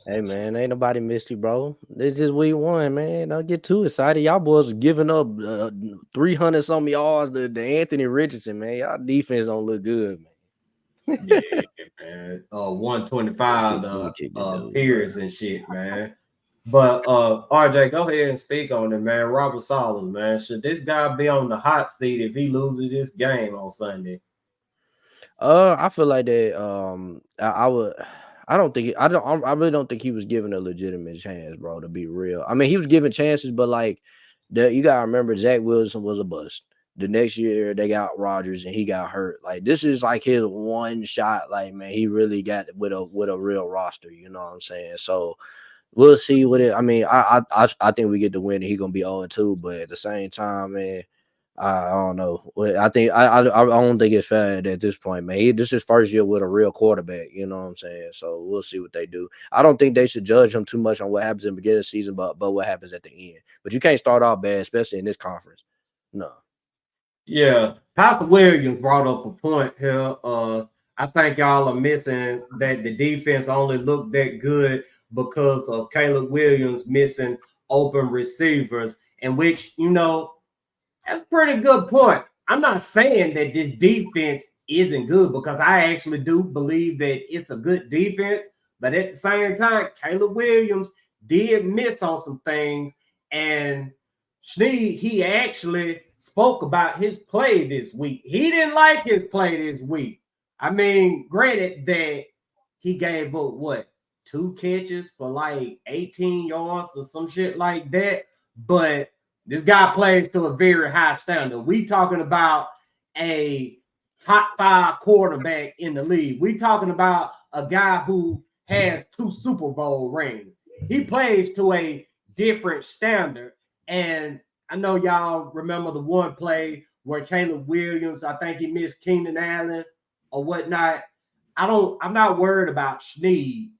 Hey man, ain't nobody missed you, bro. This is week 1, man. Don't get too excited. Y'all boys giving up 300 some yards to Anthony Richardson, man. Y'all defense don't look good, man. Yeah, man. 125 Pierce and shit, man. But RJ, go ahead and speak on it, man. Robert Saleh, man. Should this guy be on the hot seat if he loses this game on Sunday? I feel like that. I really don't think he was given a legitimate chance, bro. To be real, I mean, he was given chances, but like, you gotta remember, Zach Wilson was a bust. The next year they got Rodgers and he got hurt. Like, this is like his one shot. Like, man, he really got with a real roster. You know what I'm saying? So we'll see what it. I mean, I think we get the win and he's gonna be 0-2, but at the same time, man, I don't know. I think I don't think it's fair at this point, man. This is his first year with a real quarterback. You know what I'm saying? So we'll see what they do. I don't think they should judge him too much on what happens in the beginning of the season, but what happens at the end. But you can't start off bad, especially in this conference. No. Yeah, Pastor Williams brought up a point here. I think y'all are missing that the defense only looked that good because of Caleb Williams missing open receivers, in which, you know, that's a pretty good point. I'm not saying that this defense isn't good, because I actually do believe that it's a good defense. But at the same time, Caleb Williams did miss on some things. And Snead, he actually spoke about his play this week. He didn't like his play this week. I mean, granted that he gave up, 2 catches for like 18 yards or some shit like that. But this guy plays to a very high standard. We talking about a top 5 quarterback in the league. We talking about a guy who has 2 Super Bowl rings. He plays to a different standard. And I know y'all remember the one play where Caleb Williams, I think he missed Keenan Allen or whatnot. I'm not worried about Snead,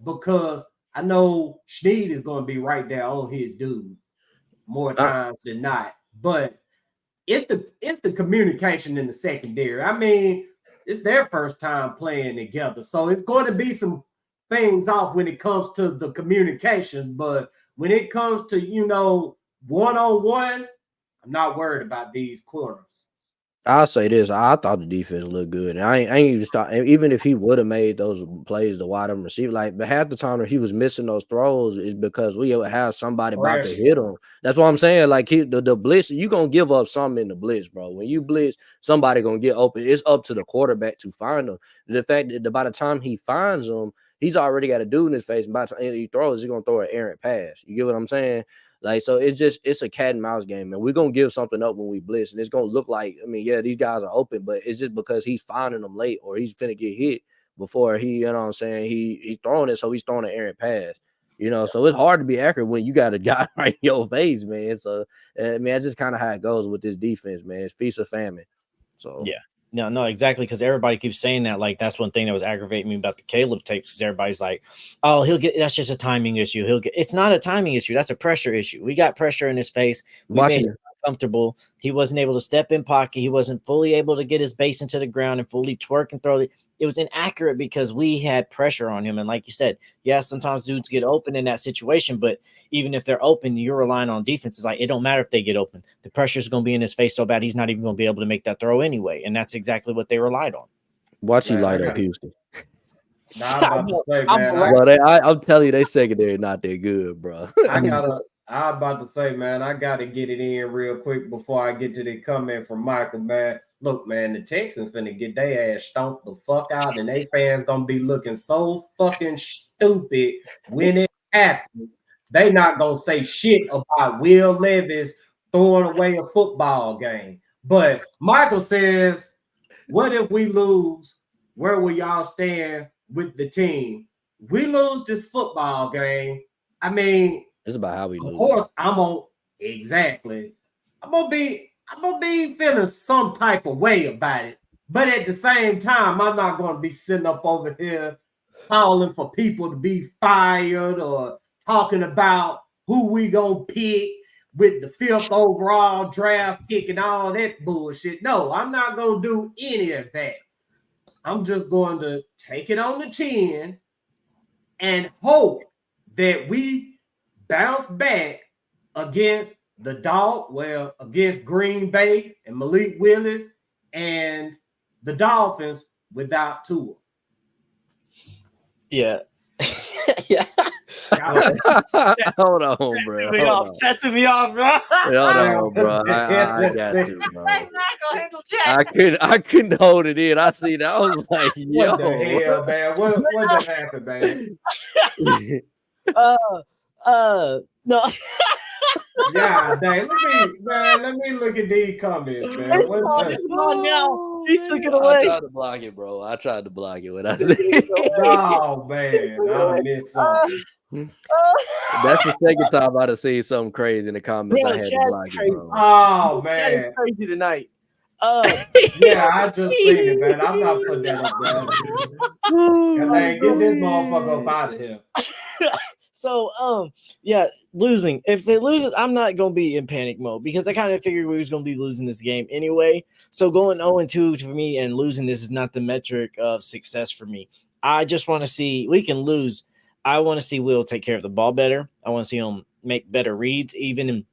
because I know Snead is going to be right there on his dude more times than not. But it's the communication in the secondary. I mean, it's their first time playing together, so it's going to be some things off when it comes to the communication. But when it comes to, you know, one-on-one, I'm not worried about these corners. I'll say this. I thought the defense looked good. And I ain't even start. Even if he would have made those plays, the wide open receiver, like, but half the time that he was missing those throws is because we would have somebody about to hit him. That's what I'm saying. Like, the blitz, you gonna give up something in the blitz, bro. When you blitz, somebody gonna get open. It's up to the quarterback to find them. The fact that by the time he finds them, he's already got a dude in his face. And by the time he throws, he's gonna throw an errant pass. You get what I'm saying? Like, so it's a cat and mouse game, and we're gonna give something up when we blitz, and it's gonna look like, I mean, yeah, these guys are open, but it's just because he's finding them late, or he's finna get hit before he, you know what I'm saying, he's throwing it, so he's throwing an errant pass, you know. So it's hard to be accurate when you got a guy right in your face, man. So I mean, that's just kind of how it goes with this defense, man. It's feast or famine. So yeah. No, exactly, because everybody keeps saying that. Like, that's one thing that was aggravating me about the Caleb tape, because everybody's like, oh, he'll get, that's just a timing issue. It's not a timing issue. That's a pressure issue. We got pressure in his face. We made him uncomfortable. He wasn't able to step in pocket. He wasn't fully able to get his base into the ground and fully twerk and throw it. It was inaccurate because we had pressure on him. And like you said, yeah, sometimes dudes get open in that situation, but even if they're open, you're relying on defense. It's like, it don't matter if they get open. The pressure is going to be in his face so bad he's not even going to be able to make that throw anyway. And that's exactly what they relied on. Watch you light up Houston. Nah, I'm about to say, man. I'm telling you, they secondary not that good, bro. I'm about to say, man, I got to get it in real quick before I get to the comment from Michael, man. Look, man, the Texans finna get their ass stomped the fuck out, and they fans gonna be looking so fucking stupid when it happens. They not gonna say shit about Will Levis throwing away a football game. But Michael says, what if we lose? Where will y'all stand with the team? We lose this football game. I mean, it's about how we lose. Of course, I'm gonna be feeling some type of way about it. But at the same time, I'm not gonna be sitting up over here calling for people to be fired or talking about who we gonna pick with the 5th overall draft pick and all that bullshit. No, I'm not gonna do any of that. I'm just going to take it on the chin and hope that we bounce back against against Green Bay and Malik Willis and the Dolphins without Tua. Yeah. Yeah. Hold on, bro. That threw me off, bro. Hold on, bro. I got to, bro. I couldn't hold it in. I see that. I was like, yo. What the hell, man? What just happened, man? No. Yeah, dang. Let me look at these comments, man. It's on now. He took it away. I tried to block it, bro. I tried to block it when I said Oh, man. I missed something. That's the second time I'd have seen something crazy in the comments. Bro, I had to Chad's block crazy. it, bro. Oh, That is man. crazy tonight. Yeah, I just seen it, man. I'm not putting that up there. Hey, get this motherfucker up out of here. So, yeah, losing. If it loses, I'm not going to be in panic mode because I kind of figured we was going to be losing this game anyway. So going 0-2 for me and losing this is not the metric of success for me. I just want to see, we can lose. I want to see Will take care of the ball better. I want to see him make better reads, even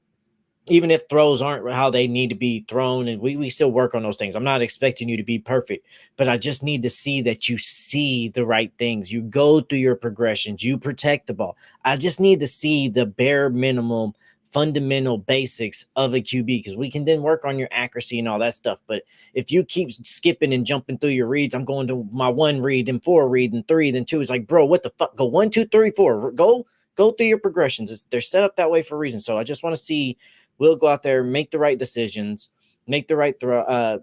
if throws aren't how they need to be thrown, and we still work on those things. I'm not expecting you to be perfect, but I just need to see that you see the right things. You go through your progressions. You protect the ball. I just need to see the bare minimum, fundamental basics of a QB because we can then work on your accuracy and all that stuff. But if you keep skipping and jumping through your reads, I'm going to my 1 read, then 4 read, then 3, then 2. It's like, bro, what the fuck? Go 1, 2, 3, 4. Go through your progressions. They're set up that way for a reason. So I just want to see Will go out there, make the right decisions, make the right throw,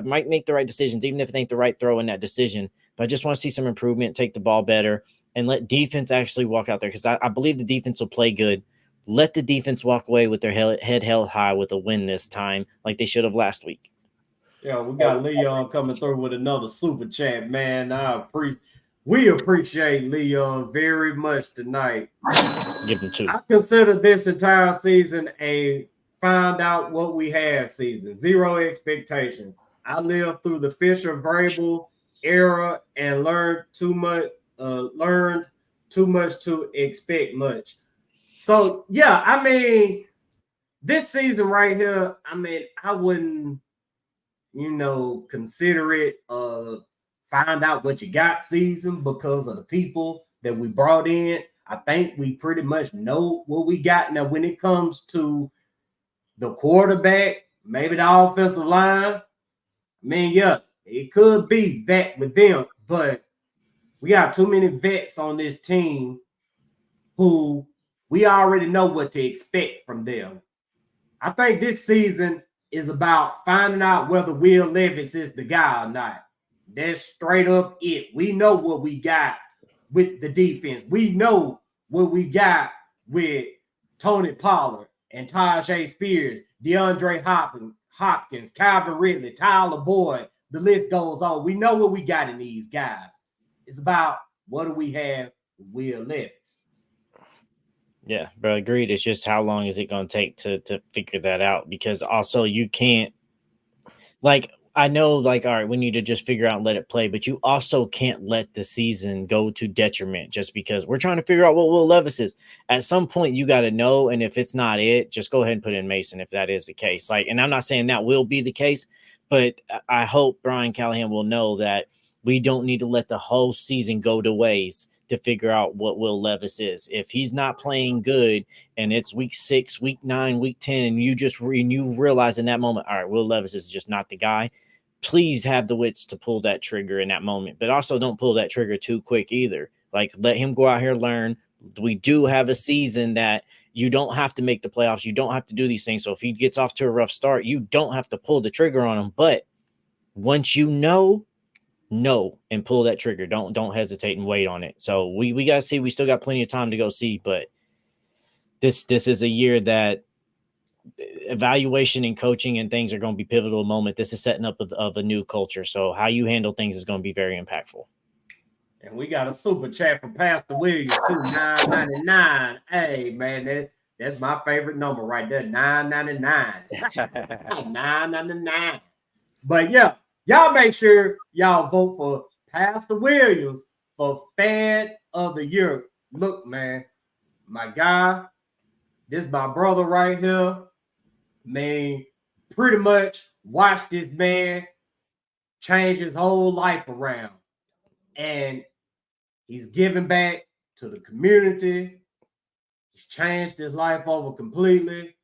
might make the right decisions, even if it ain't the right throw in that decision. But I just want to see some improvement, take the ball better, and let defense actually walk out there because I believe the defense will play good. Let the defense walk away with their head held high with a win this time, like they should have last week. Yeah, we got Leon coming through with another super chat, man. We appreciate Leon very much tonight. Give them 2. I consider this entire season a find out what we have season. 0 expectation. I lived through the Fisher-Vrabel era and learned too much to expect much. So, yeah, I mean, this season right here, I mean, I wouldn't, consider it find out what you got season because of the people that we brought in. I think we pretty much know what we got. Now, when it comes to the quarterback, maybe the offensive line, I mean, yeah, it could be that with them, but we got too many vets on this team who we already know what to expect from them. I think this season is about finding out whether Will Levis is the guy or not. That's straight up it. We know what we got with the defense. We know what we got with Tony Pollard and Tajay Spears, DeAndre Hopkins, Calvin Ridley, Tyler Boyd. The list goes on. We know what we got in these guys. It's about what do we have with Will Levis. Yeah, bro, agreed. It's just how long is it going to take to figure that out? Because also you can't, I know, all right, we need to just figure out and let it play, but you also can't let the season go to detriment just because we're trying to figure out what Will Levis is. At some point, you got to know, and if it's not it, just go ahead and put in Mason if that is the case. And I'm not saying that will be the case, but I hope Brian Callahan will know that we don't need to let the whole season go to waste to figure out what Will Levis is. If he's not playing good and it's week 6, week 9, week 10, and you realize in that moment, all right, Will Levis is just not the guy, please have the wits to pull that trigger in that moment. But also don't pull that trigger too quick either. Let him go out here, learn. We do have a season that you don't have to make the playoffs. You don't have to do these things. So if he gets off to a rough start, you don't have to pull the trigger on him. But once you know and pull that trigger. Don't hesitate and wait on it. So we got to see. We still got plenty of time to go see, but this is a year that evaluation and coaching and things are going to be pivotal moment. This is setting up of a new culture. So how you handle things is going to be very impactful. And we got a super chat from Pastor Williams, $2,999. Hey, man, That's my favorite number right there, 999. 999. But yeah, y'all make sure y'all vote for Pastor Williams for Fan of the Year. Look, man, my guy, this is my brother right here. Man, pretty much watched this man change his whole life around. And he's giving back to the community. He's changed his life over completely.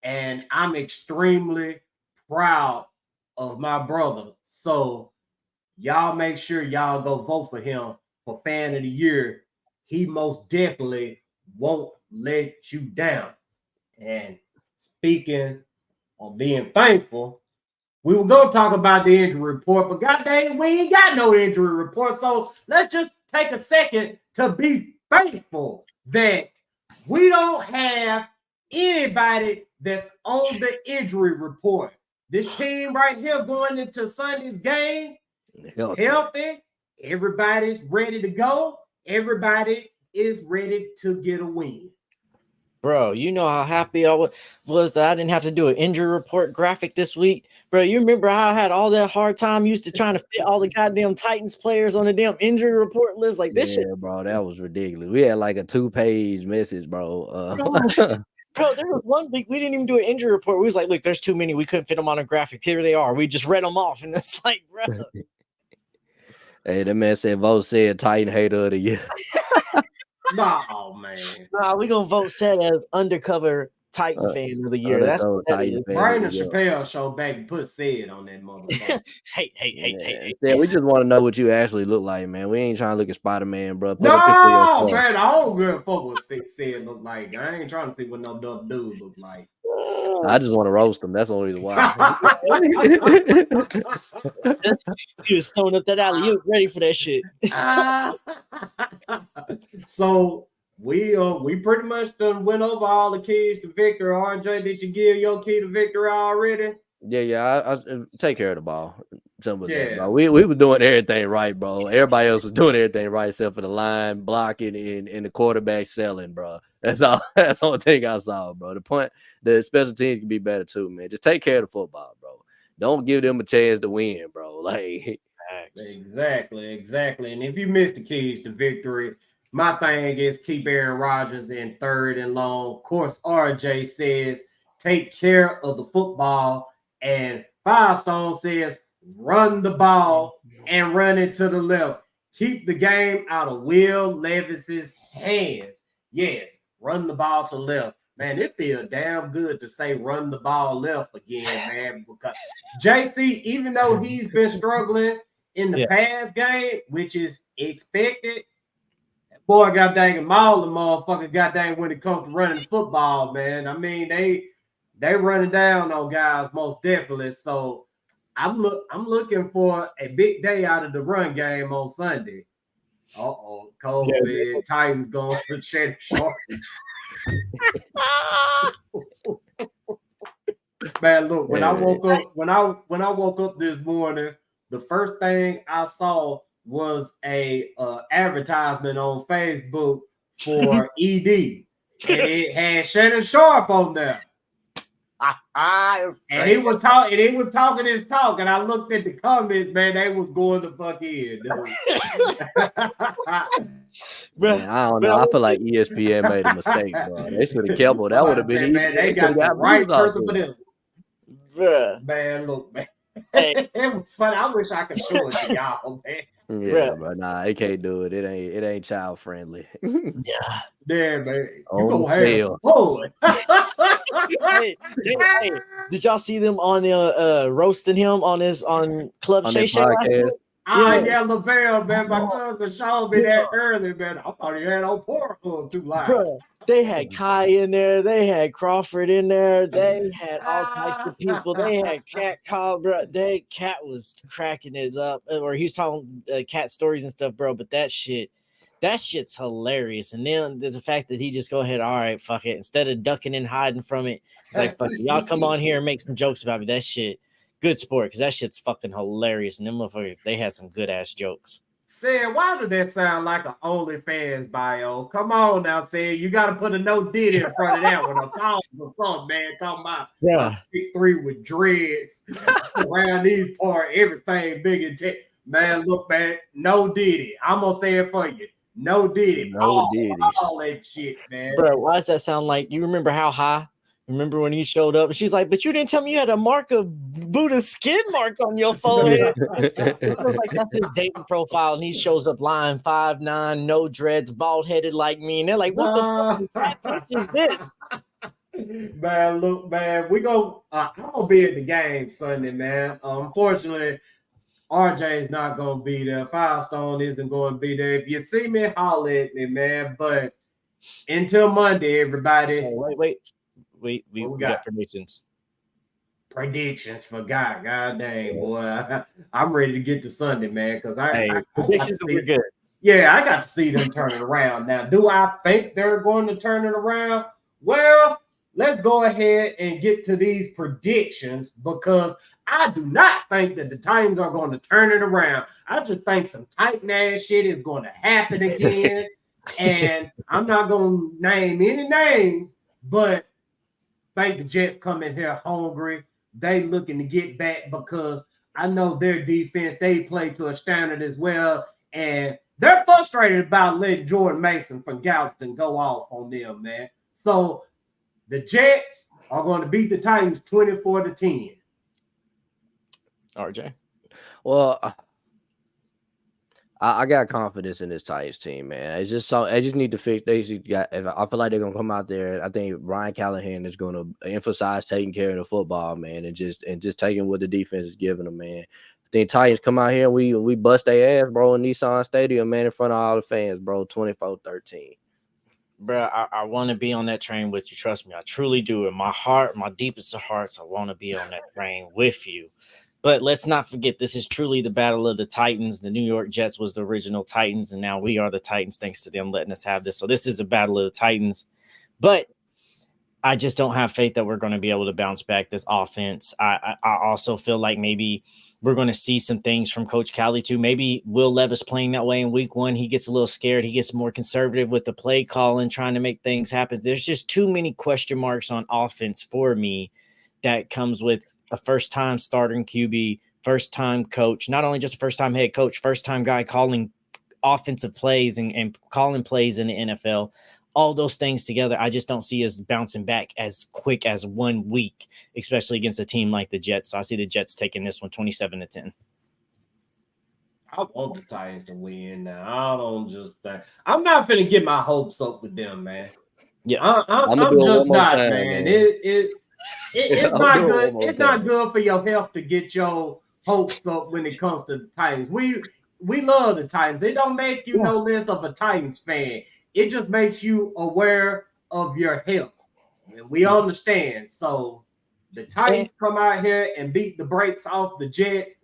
And I'm extremely proud of my brother. So y'all make sure y'all go vote for him for Fan of the Year. He most definitely won't let you down. And speaking of being thankful, we were going to talk about the injury report, but goddamn, we ain't got no injury report. So let's just take a second to be thankful that we don't have anybody that's on the injury report. This team right here going into Sunday's game is healthy. Everybody's ready to go. Everybody is ready to get a win. Bro, you know how happy I was that I didn't have to do an injury report graphic this week. Bro, you remember how I had all that hard time used to trying to fit all the goddamn Titans players on the damn injury report list? Like this shit. Bro, that was ridiculous. We had like a 2-page message, bro. Bro, there was one week we didn't even do an injury report. We was like, look, there's too many. We couldn't fit them on a graphic. Here they are. We just read them off. And it's like, bro. Hey, that man said vote said Titan hater of the year. No, man. Nah, we gonna vote Seth as undercover Titan fan of the year. That's what that is. Brandon Chappelle show back and put said on that motherfucker. Hey. Yeah, we just want to know what you actually look like, man. We ain't trying to look at Spider-Man, bro. No, man, I don't give a fuck what said look like. I ain't trying to see what no dumb dude look like. I just want to roast him. That's the only reason why. He was throwing up that alley. You ready for that shit? So we pretty much done went over all the keys to victory. RJ, did you give your key to victory already? Yeah. I take care of the ball. Something like that, bro. We were doing everything right, bro. Everybody else was doing everything right except for the line blocking and the quarterback selling, bro. That's all. That's the only thing I saw, bro. The special teams can be better too, man. Just take care of the football, bro. Don't give them a chance to win, bro. Like exactly. And if you missed the keys to victory, my thing is keep Aaron Rodgers in 3rd and long. Of course, RJ says take care of the football, and Firestone says run the ball and run it to the left. Keep the game out of Will Levis's hands. Yes, run the ball to left. Man, it feels damn good to say run the ball left again, man, because JC, even though he's been struggling in the past game, which is expected, that boy got dang maul the motherfucker got dang when it comes to running football, man. I mean, they running down on guys most definitely. So I'm looking for a big day out of the run game on Sunday. Cole said Titans going for Shannon Sharp. Man, look, when I woke up this morning, the first thing I saw was a advertisement on Facebook for ED, and it had Shannon Sharp on there. And he was talking his talk, and I looked at the comments, man. They was going the fuck in, man, I don't know. I feel like ESPN made a mistake, bro. They should have kept it. That would have been man. They got the right person for them. Bruh. Man, look, man. It was funny. I wish I could show it to y'all, man. Yeah, but nah, it can't do it. It ain't child friendly. Yeah, man. You gonna have some hey, did y'all see them on roasting him on Club Shay Shay last night? Yeah, LaVelle, man. My cousin showed me that early, man. I thought he had on Portland too loud. Bro, they had Kai in there. They had Crawford in there. They had all types of people. They had Cat called, bro. Cat was cracking his up, or he was telling Cat stories and stuff, bro. But that shit's hilarious. And then there's the fact that he just go ahead, all right, fuck it. Instead of ducking and hiding from it, it's like, fuck it. Y'all come on here and make some jokes about me. That shit. Good sport, because that shit's fucking hilarious. And them motherfuckers, they had some good ass jokes. Said, why did that sound like an OnlyFans bio? Come on now, said you got to put a no Diddy in front of that with a pause or something, man. Talking about Yeah. 6'3" with dreads around these parts, everything big and tech. Man, look, man, no Diddy. I'm gonna say it for you. No Diddy. No Diddy. All that shit, man. Bro, why does that sound like? You remember How High? Remember when he showed up? And she's like, but you didn't tell me you had a mark of Buddha's skin mark on your forehead. It was like that's his dating profile, and he shows up lying 5'9", no dreads, bald headed like me, and they're like, "What the fuck is this?" Man, look, man, I'm gonna be at the game Sunday, man. Unfortunately, RJ is not gonna be there. Firestone isn't going to be there. If you see me, holler at me, man. But until Monday, everybody. Oh, wait, we got predictions. Predictions for God dang, boy. I'm ready to get to Sunday, man, because predictions are good. Yeah, I got to see them turn it around. Now, do I think they're going to turn it around? Well, let's go ahead and get to these predictions because I do not think that the Titans are going to turn it around. I just think some Titan ass shit is going to happen again. And I'm not going to name any names, but I think the Jets come in here hungry. They looking to get back because I know their defense, they play to a standard as well. And they're frustrated about letting Jordan Mason from Galveston go off on them, man. So the Jets are going to beat the Titans 24-10. RJ. Well, I got confidence in this Titans team, man. It's just so I just need to fix. I feel like they're gonna come out there. I think Ryan Callahan is gonna emphasize taking care of the football, man, and just taking what the defense is giving them, man. I think Titans come out here and we bust their ass, bro, in Nissan Stadium, man, in front of all the fans, bro. 24-13. Bro, I want to be on that train with you. Trust me, I truly do. In my heart, my deepest of hearts, I want to be on that train with you. But let's not forget, this is truly the battle of the Titans. The New York Jets was the original Titans, and now we are the Titans thanks to them letting us have this. So this is a battle of the Titans. But I just don't have faith that we're going to be able to bounce back this offense. I also feel like maybe we're going to see some things from Coach Cali too. Maybe Will Levis playing that way in week one. He gets a little scared. He gets more conservative with the play calling, trying to make things happen. There's just too many question marks on offense for me that comes with a first-time starting QB, first-time coach, not only just a first-time head coach, first-time guy calling offensive plays and calling plays in the NFL. All those things together, I just don't see us bouncing back as quick as 1 week, especially against a team like the Jets. So I see the Jets taking this one 27-10. I want the Titans to win now. I don't just think I'm not finna get my hopes up with them, man. Yeah, I'm just not, time, man. It's not good. It's not good for your health to get your hopes up when it comes to the Titans. We love the Titans. It don't make you no less of a Titans fan. It just makes you aware of your health. And we understand. So the Titans come out here and beat the brakes off the Jets.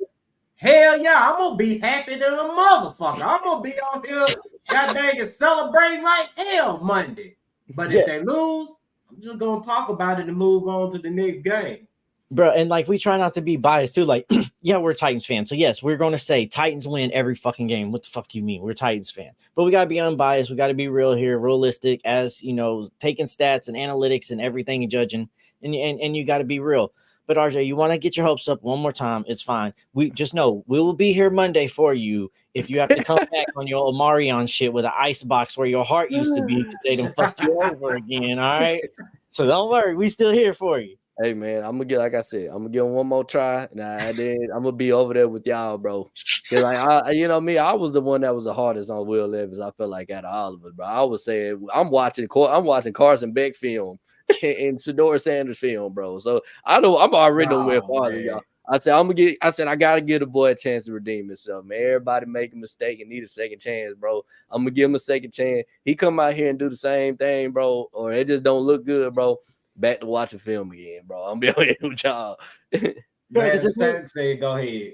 Hell yeah, I'm gonna be happy than a motherfucker. I'm gonna be on here, god dang it, celebrating like hell Monday. But if they lose, I'm just gonna talk about it and move on to the next game. Bro, and like we try not to be biased too. Like, yeah, we're Titans fans. So yes, we're gonna say Titans win every fucking game. What the fuck you mean? We're Titans fan. But we gotta be unbiased. We gotta be real here, realistic, as you know, taking stats and analytics and everything and judging. And you gotta be real. But RJ, you want to get your hopes up one more time, it's fine. We just know we will be here Monday for you. If you have to come back on your Omarion shit with an ice box where your heart used to be because they done fucked you over again, all right? So don't worry, we still here for you. Hey man, I'm gonna get, like I said, I'm gonna give him one more try, and then I'm gonna be over there with y'all, bro. Cause like you know me, I was the one that was the hardest on Will Levis. I felt like out of all of us, bro. I was saying I'm watching Carson Beck film and Sedora Sanders film, bro. So I know I'm already on where farther, y'all. I said I gotta give the boy a chance to redeem himself, man. Everybody make a mistake and need a second chance, bro. I'm gonna give him a second chance. He come out here and do the same thing, bro, or it just don't look good, bro. Back to watching film again, bro. I'm be on here with y'all. Say, go ahead.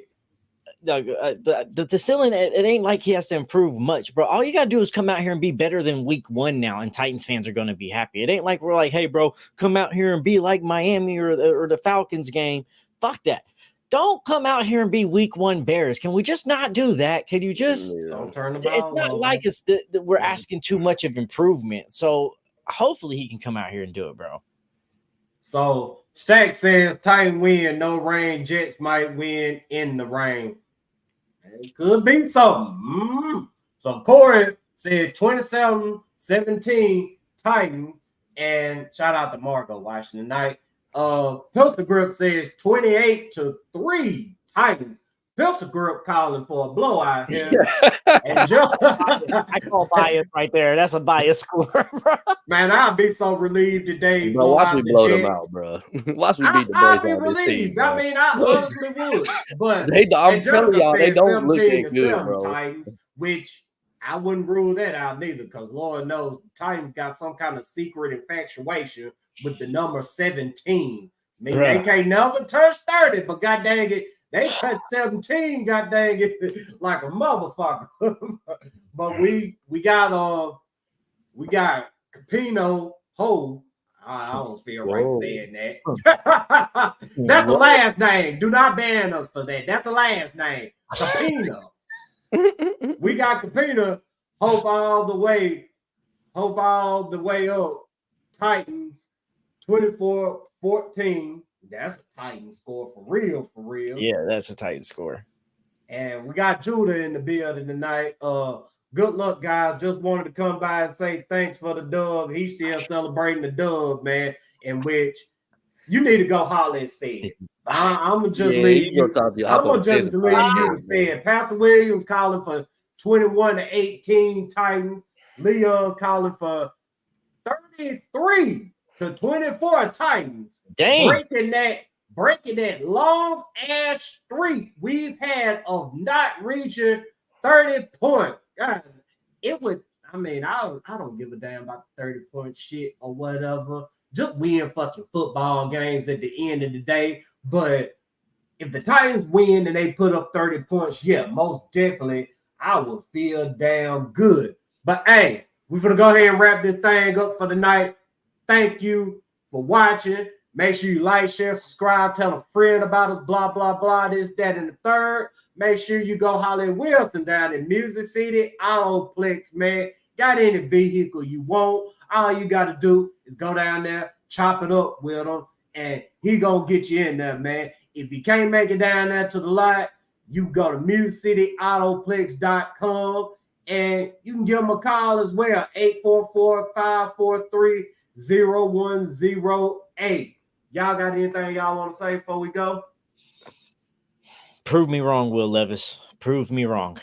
The ceiling, it ain't like he has to improve much, bro. All you gotta do is come out here and be better than week one now, and Titans fans are gonna be happy. It ain't like we're like, hey, bro, come out here and be like Miami or the Falcons game. Fuck that. don't come out here and be week 1 Bears. Can we just not do that? Can you just Don't turn the ball it's not over. like it's we're asking too much of improvement. So hopefully he can come out here and do it, bro. So Stack says Titan win, no rain. Jets might win in the rain. It could be something. So Corey said 27-17 Titans. And shout out to Marako watching tonight. Pistol Grip says 28-3 Titans. Pistol Grip calling for a blowout here. And just, I call bias right there. That's a bias score, bro. man, I'll be so relieved today. Bro, watch me blow them out, bro. Watch me beat the I'll Bears be out this team, relieved. bro. I mean, I honestly would. But I'm telling y'all, they don't look that good, 17-7 bro. Titans, which I wouldn't rule that out neither, because Lord knows Titans got some kind of secret infatuation with the number 17. I mean, they can't never touch 30, but god dang it, they touch 17, god dang it, like a motherfucker. But we got Capino Ho. I don't feel right saying that. That's the last name. Do not ban us for that. That's the last name. Capino. We got Capino. Hope all the way up. Titans 24-14. That's a Titan score for real. Yeah, that's a tight score. And we got Judah in the building tonight. Good luck, guys. Just wanted to come by and say thanks for the dub. He's still celebrating the dub, man. In which you need to go holler and say it. I'm gonna just leave you. I'm gonna just leave you to say it. Pastor Williams calling for 21-18 Titans. Leon calling for 33-24 Titans. Dang. Breaking that long ass streak we've had of not reaching 30 points. God, it would. I mean, I don't give a damn about the 30-point shit or whatever. Just win fucking football games at the end of the day. But if the Titans win and they put up 30 points, yeah, most definitely I would feel damn good. But hey, we're gonna go ahead and wrap this thing up for the night. Thank you for watching. Make sure you like, share, subscribe, tell a friend about us, blah, blah, blah, this, that, and the third. Make sure you go holler at Wilson down in Music City, Autoplex, man. Got any vehicle you want, all you got to do is go down there, chop it up with him, and he gonna get you in there, man. If you can't make it down there to the lot, you go to musicityAutoplex.com, and you can give them a call as well, 844-543-0108. Y'all got anything y'all want to say before we go? Prove me wrong, Will Levis. Prove me wrong.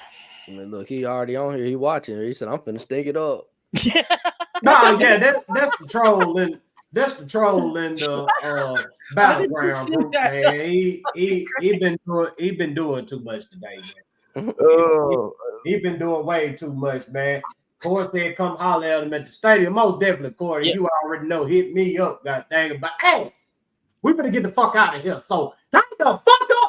I mean, look, he already on here. He watching. He said, "I'm finna stink it up." No, yeah, that's the troll in the battleground group, man. He been doing too much today, man. He been doing way too much, man. Corey said, "Come holler at him at the stadium." Most definitely, Corey. Yep. You already know. Hit me up, god dang it. But hey, we better get the fuck out of here. So, time the fuck up.